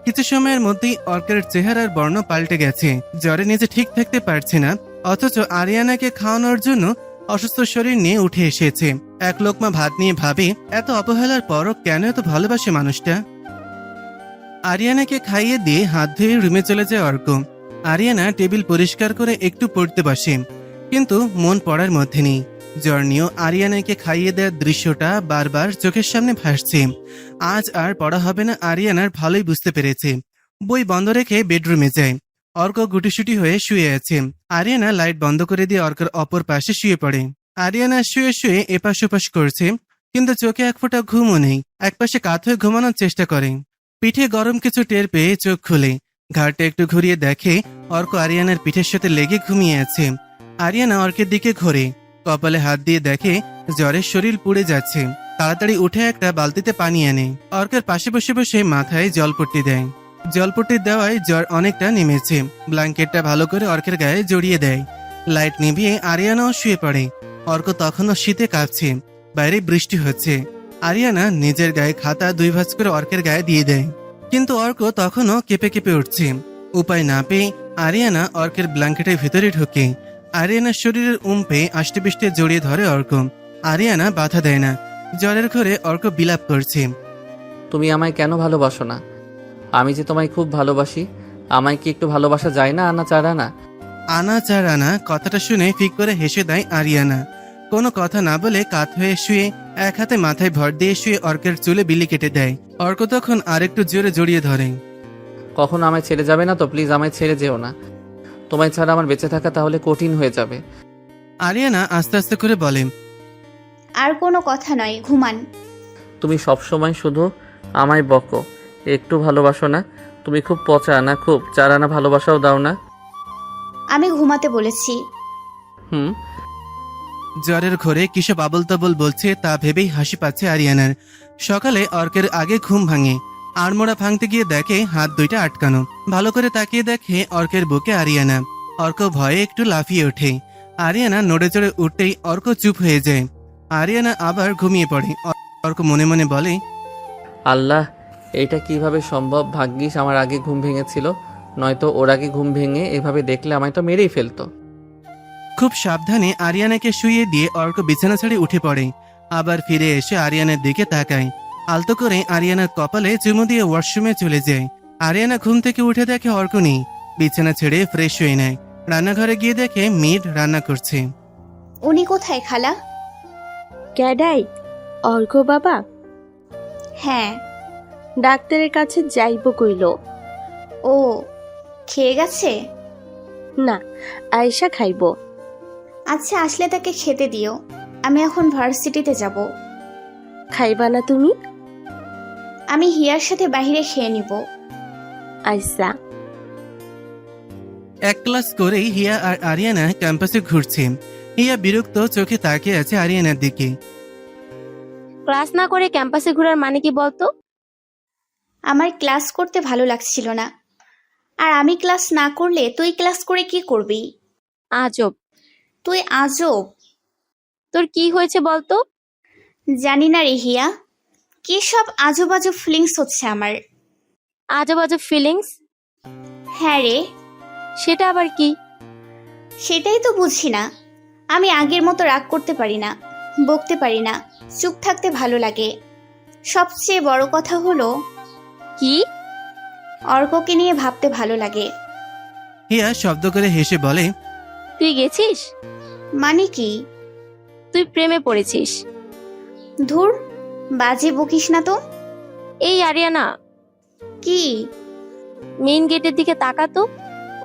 কিছু সময়ের মধ্যেই অর্কের চেহারার বর্ণ পাল্টে গেছে। জ্বরে নিজে ঠিক থাকতে পারছে না, অথচ আরিয়ানাকে খাওয়ানোর জন্য অসুস্থ শরীর নিয়ে উঠে এসেছে। এক লোকমা ভাত নিয়ে ভাবে, এত অবহেলার পরও কেন এত ভালোবাসে মানুষটা। আরিয়ানাকে খাইয়ে দিয়ে হাত ধুয়ে রুমে চলে যায় অর্ক। আরিয়ানা টেবিল পরিষ্কার করে একটু পড়তে বসে, কিন্তু মন পড়ার মধ্যে নেই। জ্বর নিয়েও আরিয়ানাকে খাইয়ে দেওয়ার দৃশ্যটা বারবার চোখের সামনে ভাসছে। আজ আর পড়া হবে না আরিয়ানার ভালোই বুঝতে পেরেছে। বই বন্ধ রেখে বেডরুমে যায়। অর্ক গুটিসুটি হয়ে শুয়ে আছে। আরিয়ানা লাইট বন্ধ করে দিয়ে অর্কের অপর পাশে শুয়ে পড়ে। আরিয়ানা শুয়ে শুয়ে এপাশ ওপাশ করছে, কিন্তু চোখে এক ফোঁটা ঘুমও নেই। একপাশে কাত হয়ে ঘুমানোর চেষ্টা করে। পিঠে গরম কিছু টের পেয়ে চোখ খুলে ঘাড়টা একটু ঘুরিয়ে দেখে অর্ক আরিয়ানার পিঠের সাথে লেগে ঘুমিয়ে আছে। আরিয়ানা অর্কের দিকে ঘোরে, কপালে হাত দিয়ে দেখে জ্বরের শরীর পুড়ে যাচ্ছে। তাড়াতাড়ি উঠে একটা বালতিতে পানি আনে, অর্কের পাশে বসে বসে মাথায় জলপট্টি দেয়। জলপট্টি দেওয়ায় জ্বর অনেকটা নেমেছে। ব্ল্যাঙ্কেটটা ভালো করে অর্কের গায়ে জড়িয়ে দেয়। লাইট নিভিয়ে আরিয়ানাও শুয়ে পড়ে। অর্ক তখনও শীতে কাঁপছে, বাইরে বৃষ্টি হচ্ছে। আরিয়ানা নিজের গায়ে খাতা 2 ভাঁজ করে অর্কের গায়ে দিয়ে দেয়, কিন্তু অর্ক তখনও কেঁপে কেঁপে উঠছে। উপায় না পেয়ে আরিয়ানা অর্কের ব্ল্যাঙ্কেটের ভিতরে ঢোকে। আরিয়ানার শরীরের উম্পে আষ্টেপৃষ্টে জড়িয়ে ধরে অর্ক। আরিয়ানা বাধা দেয় না। জ্বরের ঘরে অর্ক বিলাপ করছে। তুমি আমায় কেন ভালোবাসো না? আমি যে তোমায় খুব ভালোবাসি। আমায় কি একটু ভালোবাসা যায় না? আনা চারা না? আনা চার আনা কথাটা শুনে ফিক করে হেসে দেয় আরিয়ানা। কোনো কথা না বলে কাত হয়ে শুয়ে এক হাতে মাথায় ভর দিয়ে শুয়ে অর্কের চুলে বিলি কেটে দেয়। অর্ক তখন আরেকটু জোরে জড়িয়ে ধরে। কখনো আমায় ছেড়ে যাবে না তো? প্লিজ আমায় ছেড়ে যেও না। তোমায় ছাড়া আমার বেঁচে থাকা তাহলে কঠিন হয়ে যাবে। আরিয়ানা আস্তে আস্তে করে বলে, আর কোনো কথা নয়, ঘুমান। তুমি সবসময় শুধু আমায় বকো, একটু ভালোবাসো না? তুমি খুব পচা না? খুব চারানা ভালোবাসাও দাও না? আমি ঘুমাতে বলেছি। হুম। জ্বরের ঘরে কিসব আবল তাবল বলছে তা ভেবেই হাসি পাচ্ছে আরিয়ানার। সকালে অর্কের আগে ঘুম ভাঙে। আড়মোড়া ভাঙতে গিয়ে দেখে হাত 2টা আটকানো। ভালো করে তাকিয়ে দেখে অর্কের বুকে আরিয়ানা। অর্ক ভয়ে একটু লাফিয়ে ওঠে। আরিয়ানা নড়ে চড়ে উঠতেই অর্ক চুপ হয়ে যায়। আরিয়ানা আবার ঘুমিয়ে পড়ে। অর্ক মনে মনে বলে, আল্লাহ, এইটা কিভাবে সম্ভব? ভাগ্যিস আমার আগে ঘুম ভেঙেছিল, নয়তো ওর আগে ঘুম ভেঙে এভাবে দেখলে আমায় তো মেরেই ফেলতো। খুব সাবধানে আরিয়ানাকে শুইয়ে দিয়ে অর্ক বিছানা ছেড়ে উঠে পড়ে। আবার ফিরে এসে আরিয়ানার দিকে তাকায়। আলতো করে আরিয়ানার কপালে চুমু দিয়ে ওয়াশরুমে চলে যায়। আরিয়ানা ঘুম থেকে উঠে দেখে অর্ক নেই। বিছানা ছেড়ে ফ্রেশ হয়ে নেয়। রান্নাঘরে গিয়ে দেখে মেড রান্না করছে। উনি কোথায় খালা? ক্যাডাই, অর্ঘ বাবা? হ্যাঁ। ডাক্তারের কাছে যাইব কইল। ও, খেয়ে গেছে? না, আয়শা খাইব। আচ্ছা, আসলে তাকে খেতে দিও। আমি এখন ভার্সিটিতে যাব। খাইবা না তুমি? আমি হিয়ার সাথে বাইরে খেয়ে নিব। আইসা। 1 ক্লাস করেই হিয়া আর আরিয়ানা ক্যাম্পাসে ঘুরছে। হিয়া বিরক্ত চোখে তাকিয়ে আছে আরিয়ানার দিকে। ক্লাস না করে ক্যাম্পাসে ঘোরার মানে কি বলতো? আমার ক্লাস করতে ভালো লাগছিল না। আর আমি ক্লাস না করলে তুই ক্লাস করে কি করবি? আজব। তুই আজব। তোর কি হয়েছে বলতো? জানি না রে হিয়া, কি সব আজব আজব ফিলিংস হচ্ছে আমার। আজব আজব ফিলিংস? হ্যাঁ রে। সেটা আবার কি? সেটাই তো বুঝি না। আমি আগের মতো রাগ করতে পারি না, বকতে পারি না, চুপ থাকতে ভালো লাগে। সবচেয়ে বড় কথা হলো, কি? অর্ককে নিয়ে ভাবতে ভালো লাগে। হিয়া শব্দ করে হেসে বলে, তুই গেছিস? মানে কি? তুই প্রেমে পড়েছিস। ধুর, বাজে বকিস না তো। এই আরিয়ানা, কি? মেইন গেটের দিকে তাকাতো।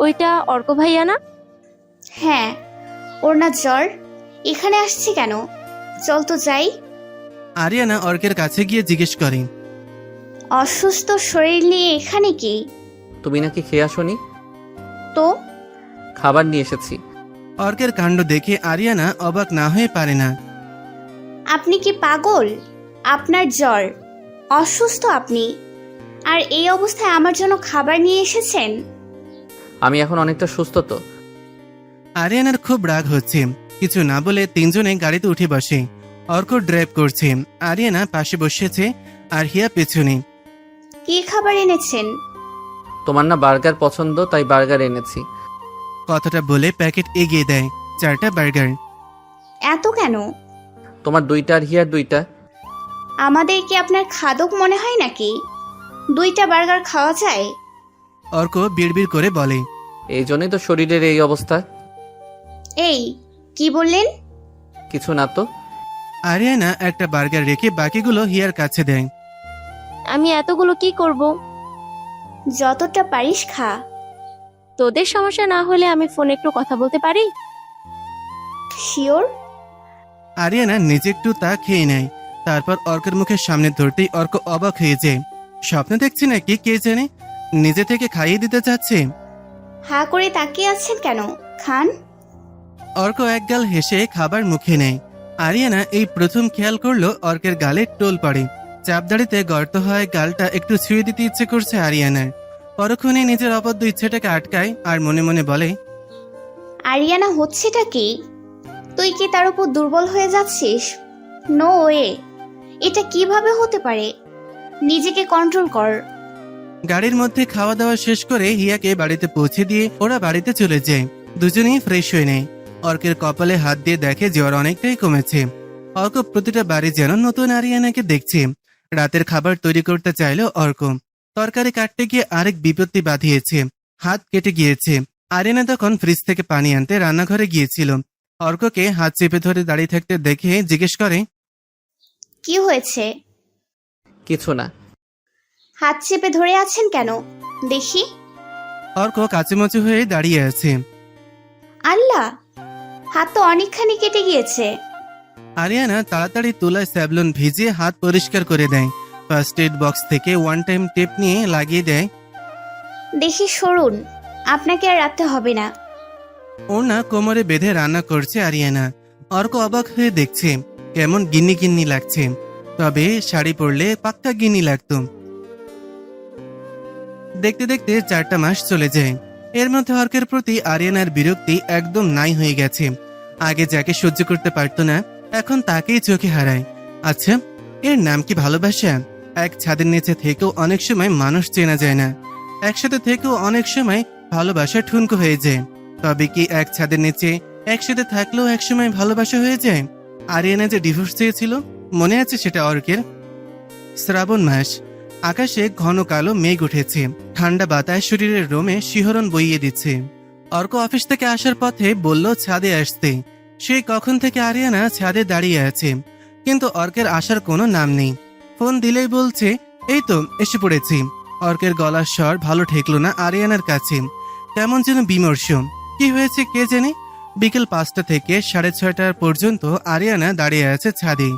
ওইটা অর্ক ভাইয়া না? হ্যাঁ, ওর না জ্বর। এখানে আসছি কেন? চল তো যাই। আরিয়ানা অর্কের কাছে গিয়ে জিজ্ঞেস করে, অসুস্থ শরীর নিয়ে এখানে কি? তুমি নাকি খেয়ে আসোনি? তো খাবার নিয়ে এসেছি। অর্কের কাণ্ড দেখে আরিয়ানা অবাক না হয়ে পারে না। আপনি কি পাগল? আপনার জ্বর, অসুস্থ আপনি, আর এই অবস্থায় আমার জন্য খাবার নিয়ে এসেছেন? আমি এখন অনেকটা সুস্থ তো। আরিয়ানার খুব রাগ হচ্ছে। কিছু না বলে 3 জনে গাড়িতে উঠে বসে। অর্ক ড্রাইভ করছে, আরিয়ানা পাশে বসেছে আর হিয়া পেছনে। কি খাবার এনেছেন? তোমার না বার্গার পছন্দ, তাই বার্গার এনেছি। কথাটা বলে প্যাকেট এগিয়ে দেয়। 4টা বার্গার। এত কেন? তোমার 2টা আর হিয়ার 2টা। আমাদের কি আপনার খাদক মনে হয় নাকি? 2টা বার্গার খাওয়া যায়? অর্ক বিড়বিড় করে বলে, এই জন্যই তো শরীরের এই অবস্থা। এই, কি বললেন? কিছু না তো। আরিয়ানা একটা বার্গার রেখে বাকিগুলো হিয়ার কাছে দেয়। আমি এতগুলো কি করব? যতটা পারিস খা। তোদের সমস্যা না হলে আমি ফোনে একটু কথা বলতে পারি? শিওর? আরিয়ানা নিজে একটু তা খেয়ে নেয়। তারপর অর্কের মুখের সামনে ধরতেই অর্ক অবাক হয়ে যায়। স্বপ্ন দেখছি নাকি কে জানে, নিজে থেকে খাইয়ে দিতে চাচ্ছে। হা করে তাকিয়ে আছেন কেন, খান। অর্ক একগাল হেসে খাবার মুখে নেয়। আরিয়ানা এই প্রথম খেয়াল করলো অর্কের গালে টোল পড়ে। চাপদাড়িতে গর্ত হয় গালটা একটু ছুঁয়ে দিতে ইচ্ছে করছে আরিয়ানার। পরক্ষণে নিজের অবদ্ধ ইচ্ছেটাকে আটকায় আর মনে মনে বলে, আরিয়ানা, হচ্ছেটা কি? তুই কি তার উপর দুর্বল হয়ে যাচ্ছিস? নো ওয়ে, এটা কিভাবে হতে পারে? নিজেকে কন্ট্রোল কর। গাড়ির মধ্যে খাওয়া দাওয়া শেষ করে হিয়াকে বাড়িতে পৌঁছে দিয়ে ওরা বাড়িতে চলে যায়। দুজনেই ফ্রেশ হয়ে নেয়। অর্কের কপালে হাত দিয়ে দেখে জ্বর অনেকটাই কমেছে। অর্ক প্রতিটা বাড়ি যেন নতুন আরিয়ানাকে দেখছে। রাতের খাবার তৈরি করতে চাইলো অর্ক। তরকারি কাটতে গিয়ে আরেক বিপত্তি বাঁধিয়েছে, হাত কেটে গিয়েছে। আরিয়ানা তখন ফ্রিজ থেকে পানি আনতে রান্নাঘরে গিয়েছিল। অর্ককে হাত চেপে ধরে দাঁড়িয়ে থাকতে দেখে জিজ্ঞেস করে, কি হয়েছে? কিছু না। হাত চেপে ধরে আছেন কেন দেখি? অর্ক কাচুমাচু হয়ে দাঁড়িয়ে আছে। আল্লাহ, হাত তো অনেকখানি কেটে গিয়েছে। আরিয়ানা তাড়াতাড়ি তুলায় স্যাভলন ভিজিয়ে হাত পরিষ্কার করে দেয়। ফার্স্ট এড বক্স থেকে ওয়ান টাইম টেপ নিয়ে লাগিয়ে দেয়। দেখি সরুন, আপনাকে আর রাখতে হবে না। ওড়না কোমরে বেঁধে রান্না করছে আরিয়ানা। অর্ক অবাক হয়ে দেখছে, কেমন গিন্নি গিন্নি লাগছে। তবে শাড়ি পরলে পাক্কা গিন্নি লাগতো। দেখতে দেখতে 4টা মাস চলে যায়। এর মধ্যে অর্কের প্রতি আরিয়ানার বিরক্তি একদম নাই হয়ে গেছে। আগে যাকে সহ্য করতে পারতো না, এখন তাকেই চোখে হারায়। আচ্ছা, এর নাম কি ভালোবাসা? এক ছাদের নিচে থেকেও অনেক সময় মানুষ চেনা যায় না। একসাথে থেকেও অনেক সময় ভালোবাসা ঠুনকো হয়ে যায়। তবে কি এক ছাদের নিচে একসাথে থাকলেও একসময় ভালোবাসা হয়ে যায়? আরিয়ানা যে ডিভোর্স চেয়েছিল, মনে আছে সেটা অর্কের? শ্রাবণ মাস, আকাশে ঘন কালো মেঘ উঠেছে। ঠান্ডা বাতাস শরীরের রোমে শিহরণ বইয়ে দিচ্ছে। অর্ক অফিস থেকে আসার পথে বলল ছাদে আসতে। সেই কখন থেকে আরিয়ানা ছাদে দাঁড়িয়ে আছে, কিন্তু অর্কের আসার কোনো নাম নেই। ফোন দিলেই বলছে, এই তো এসে পড়েছি। অর্কের গলার স্বর ভালো ঠেকলো না আরিয়ানার কাছে, কেমন যেন বিমর্ষ। কি হয়েছে কে জানে? বিকেল 5টা থেকে 6:30 পর্যন্ত আরিয়ানা দাঁড়িয়ে আছে ছাদে।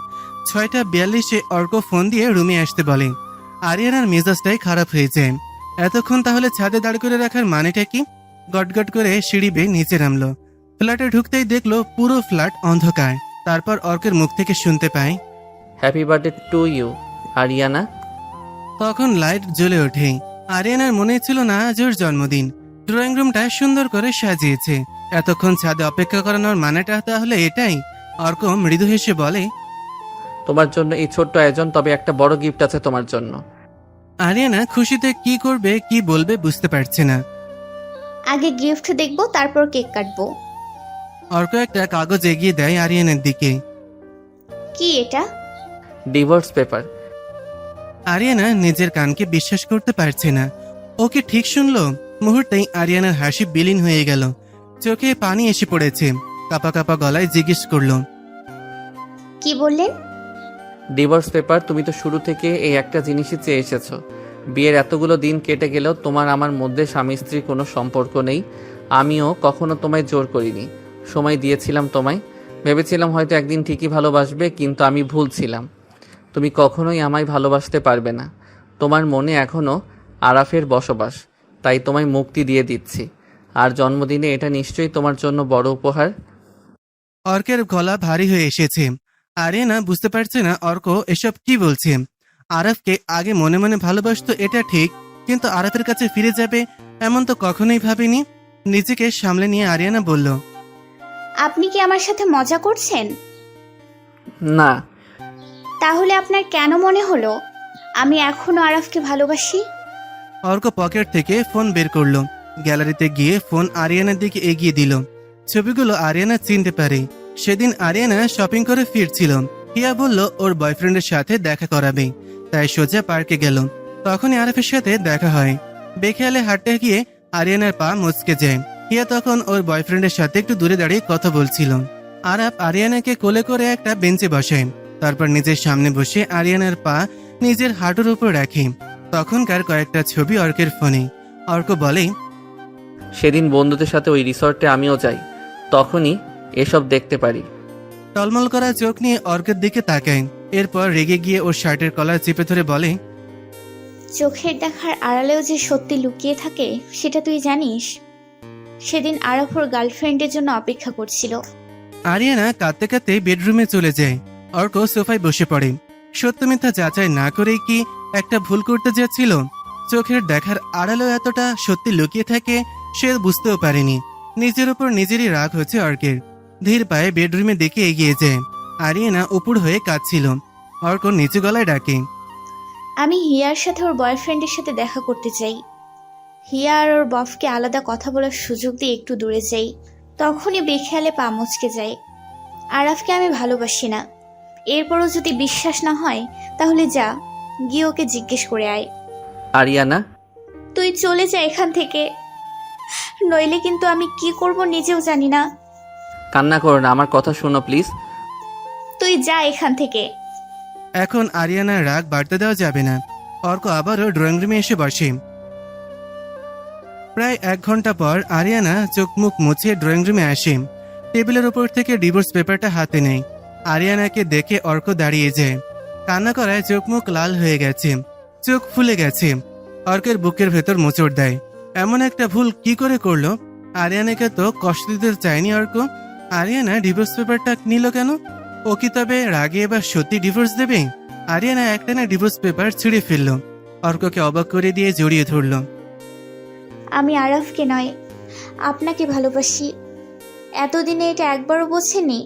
6:42 অর্ক ফোন দিয়ে রুমে আসতে বলে। আরিয়ানার মেজাজটাই খারাপ হয়ে যায়। এতক্ষণ তাহলে ছাদে দাঁড় করে রাখার মানেটা কি? গটগট করে সিঁড়ি বেয়ে নিচে নামলো। ফ্ল্যাটে ঢুকতেই দেখলো পুরো ফ্ল্যাট অন্ধকার। তারপর অর্কের মুখ থেকে শুনতে পায়, happy birthday to you Ariana. তখন লাইট জ্বলে ওঠে। আরিয়ানার মনে ছিল না আজ ওর জন্মদিন। ড্রয়িং রুমটা সুন্দর করে সাজিয়েছে। এতক্ষণ ছাদে অপেক্ষা করানোর মানেটা তাহলে এটাই। অর্ক মৃদু হেসে বলে, তোমার জন্য এই ছোট্ট আয়োজন, তবে একটা বড় গিফট আছে তোমার জন্য। আরিয়ানা খুশিতে কি করবে কি বলবে বুঝতে পারছে না। আগে গিফট দেখবো, তারপর কেক কাটবো। অর্ক একটা কাগজ এগিয়ে দেয় আরিয়ানার দিকে। কি এটা? Divorce paper. আরিয়ানা নিজের কানকে বিশ্বাস করতে পারছে না। ওকে ঠিক শুনলো। মুহূর্তেই আরিয়ানার হাসি বিলীন হয়ে গেল। চোখে পানি এসে পড়েছে। কাপা কাপা গলায় জিজ্ঞেস করলো, কি বললেন? Divorce paper. তুমি তো শুরু থেকে এই একটা জিনিসই চেয়ে এসেছো। বিয়ের এতগুলো দিন কেটে গেলেও তোমার আমার মধ্যে স্বামী স্ত্রীর কোনো সম্পর্ক নেই। আমিও কখনো তোমায় জোর করিনি, সময় দিয়েছিলাম তোমায়। ভেবেছিলাম হয়তো একদিন ঠিকই ভালোবাসবে, কিন্তু আমি ভুল ছিলাম। তুমি কখনোই আমায় ভালোবাসতে পারবে না। তোমার মনে এখনো আরাফের বসবাস, তাই তোমায় মুক্তি দিয়ে দিচ্ছি। আর জন্মদিনে এটা নিশ্চয়ই তোমার জন্য বড় উপহার। অর্কের গলা ভারী হয়ে এসেছে। আরিয়ানা বুঝতে পারছে না অর্ক এসব কি বলছে। আরাফকে আগে মনে মনে ভালোবাসতো এটা ঠিক, কিন্তু আরাফের কাছে ফিরে যাবে এমন তো কখনোই ভাবেনি। নিজেকে সামলে নিয়ে আরিয়ানা বলল, আপনি কি আমার সাথে মজা করছেন? না। তাহলে আপনার কেন মনে হলো আমি এখনো আরাফকে ভালোবাসি? অর্ক পকেট থেকে ফোন বের করলো। গ্যালারিতে গিয়ে ফোন আরিয়ানার দিকে এগিয়ে দিল। ছবিগুলো আরিয়ানা চিনতে পারে। সেদিন আরিয়ানা শপিং করে ফিরছিল। হিয়া বলল ওর বয়ফ্রেন্ডের সাথে দেখা করাবে, তাই সোজা পার্কে গেল। তখনই আরাফের সাথে দেখা হয়। বেখেয়ালে হাঁটতে গিয়ে আরিয়ানার পা মুচকে যায়। হিয়া তখন ওর বয়ফ্রেন্ডের সাথে একটু দূরে দাঁড়িয়ে কথা বলছিল। আরাফ আরিয়ানাকে কোলে করে একটা বেঞ্চে বসায়। তারপর নিজের সামনে বসে আরিয়ানার পা নিজের হাঁটুর উপর রাখে। তখনকার কয়েকটা ছবি অর্কের ফোনে। অর্ক বলে, সেদিন বন্ধুদের সাথে ওই রিসর্টে আমিও যাই, তখনই এসব দেখতে পারি। টলমল করা চোখ নিয়ে অর্কের দিকে তাকায়। এরপর রেগে গিয়ে ওর শার্টের কলার চেপে ধরে বলে, চোখের দেখার আড়ালেও যে সত্যি লুকিয়ে থাকে সেটা তুই জানিস? সেদিন আরাফ ওর গার্লফ্রেন্ডের জন্য অপেক্ষা করছিল। আরিয়ানা কাঁদতে কাঁদতে বেডরুমে চলে যায়। অর্ক সোফায় বসে পড়ে। সত্য মিথ্যা যাচাই না করেই কি একটা ভুল করতে যাচ্ছিল? চোখের দেখার আড়ালেও এতটা সত্যি লুকিয়ে থাকে সে বুঝতেও পারেনি। নিজের উপর নিজেরই রাগ হচ্ছে অর্কের। ধীর পায়ে বেডরুমের দিকে এগিয়ে যায়। আরিয়ানা উপর হয়ে কাঁদছিল। অর্ক নিচু গলায় ডাকে, আমি হিয়ার সাথে ওর বয়ফ্রেন্ডের সাথে দেখা করতে চাই। হিয়া আর ওর বফকে আলাদা কথা বলার সুযোগ দিয়ে একটু দূরে যাই। তখনই বেখেয়ালে পা মুচকে যায়। আরাফকে আমি ভালোবাসি না। এরপরও যদি বিশ্বাস না হয় তাহলে যা, গিয়ে ওকে জিজ্ঞেস করে আয়। আরিয়ানা, তুই চলে যা এখান থেকে, নইলে কিন্তু আমি কি করব নিজেও জানি না। কান্না করো না, আমার কথা শোনো প্লিজ। তুই যা এখান থেকে। এখন আরিয়ানার রাগ বাড়তে দেওয়া যাবে না। অর্ক আবারও ড্রয়িং রুমে এসে বসে। প্রায় 1 ঘন্টা পর আরিয়ানা চোখ মুখ মুছিয়ে ড্রয়িং রুমে আসে। টেবিলের উপর থেকে ডিভোর্স পেপারটা হাতে নেয়। আরিয়ানাকে দেখে অর্ক দাঁড়িয়ে যায়। কান্না করায় চোখ মুখ লাল হয়ে গেছে, চোখ ফুলে গেছে। অর্কের বুকের ভেতর মোচড় দেয়। এমন একটা ভুল কি করে করলো? আরিয়ানাকে তো কষ্ট দিতে চায়নি অর্ক। আরিয়ানা ডিভোর্স পেপারটা নিল কেন? ও কি তবে রাগে এবার সত্যি ডিভোর্স দেবে? আরিয়ানা একটানা ডিভোর্স পেপার ছিঁড়ে ফেলল। অর্ককে অবাক করে দিয়ে জড়িয়ে ধরল। আমি আরাফকে নয়, আপনাকে ভালোবাসি। এতদিনে এটা একবারও বোঝেনি?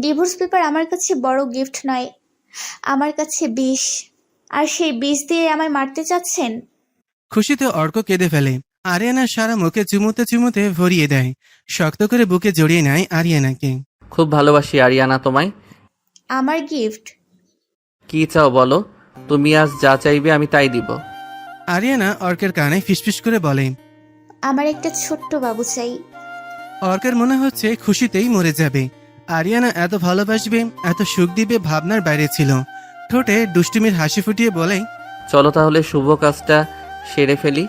ডিভোর্স পেপার আমার কাছে বড় গিফট নয়, আমার কাছে বিষ। আর সেই বিষ দিয়ে আমায় মারতে চাচ্ছেন? খুশিতে অর্ক কেঁদে ফেলে। আরিয়ানা সারা মুখে চুমুতে চুমুতে ভরিয়ে দেয়। শক্ত করে বুকে জড়িয়ে নেয় আরিয়ানাকে। খুব ভালোবাসি আরিয়ানা তোমায়। আমার গিফট? কি চাও বলো, তুমি আজ যা চাইবে আমি তাই দিব। আরিয়ানা অর্কের কানে ফিসফিস করে বলে, আমার একটা ছোট্ট বাবু চাই। অর্কের মনে হচ্ছে খুশিতেই মরে যাবে। আরিয়ানা এত ভালোবাসবে, এত সুখ দিবে ভাবনার বাইরে ছিল। ঠোঁটে দুষ্টুমির হাসি ফুটিয়ে বলে, চলো তাহলে শুভ কাজটা সেরে ফেলি।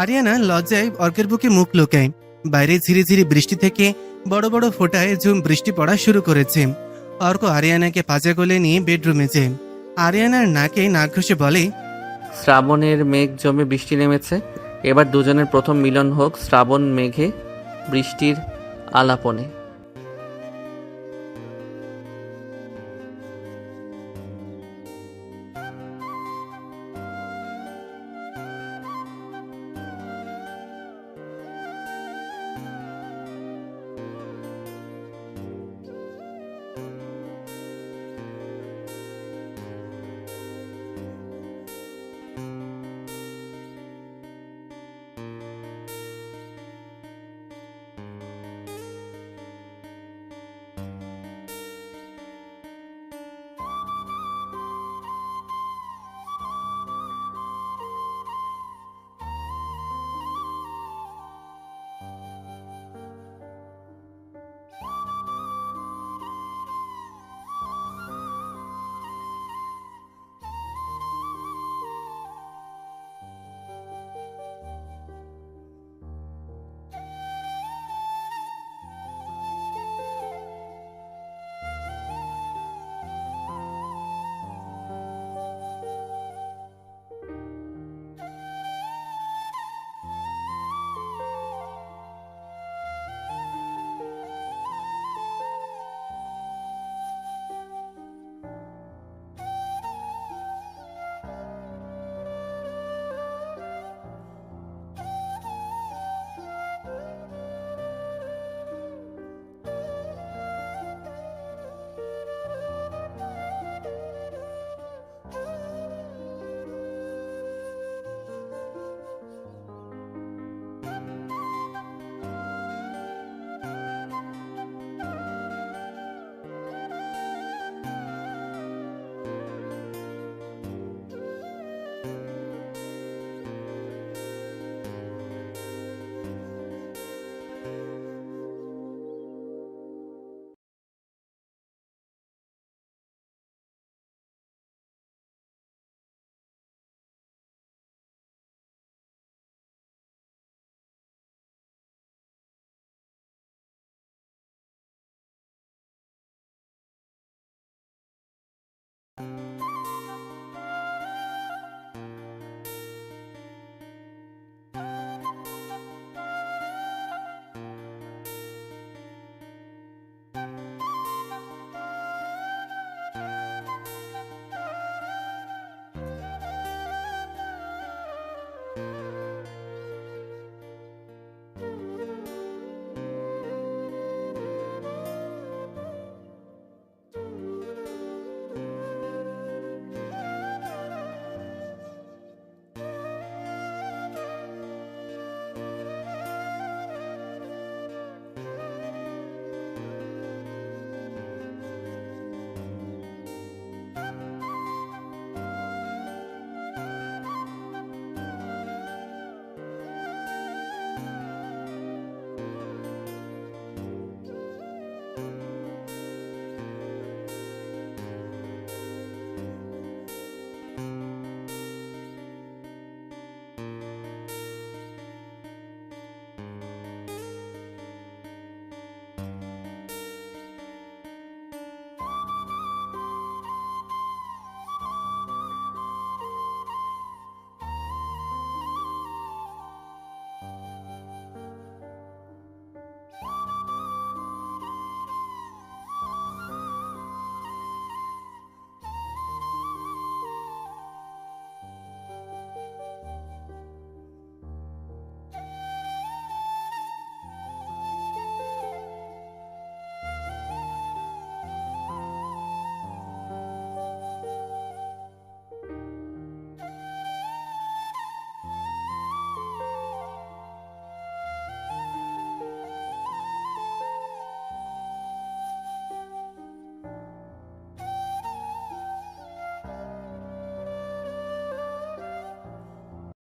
আরিয়ানা লজ্জায় অর্কের বুকে মুখ লুকায়। বাইরে ঝিরিঝিরি বৃষ্টি থেকে বড় বড় ফোঁটায় ঝুম বৃষ্টি পড়া শুরু করেছে। অর্ক আরিয়ানাকে পাজা কোলে নিয়ে বেডরুমে যায়। আরিয়ানার নাকে নাক ঘষে বলে, শ্রাবণের মেঘ জমে বৃষ্টি নেমেছে। এবার দুজনের প্রথম মিলন হোক শ্রাবণ মেঘে বৃষ্টির আলাপনে।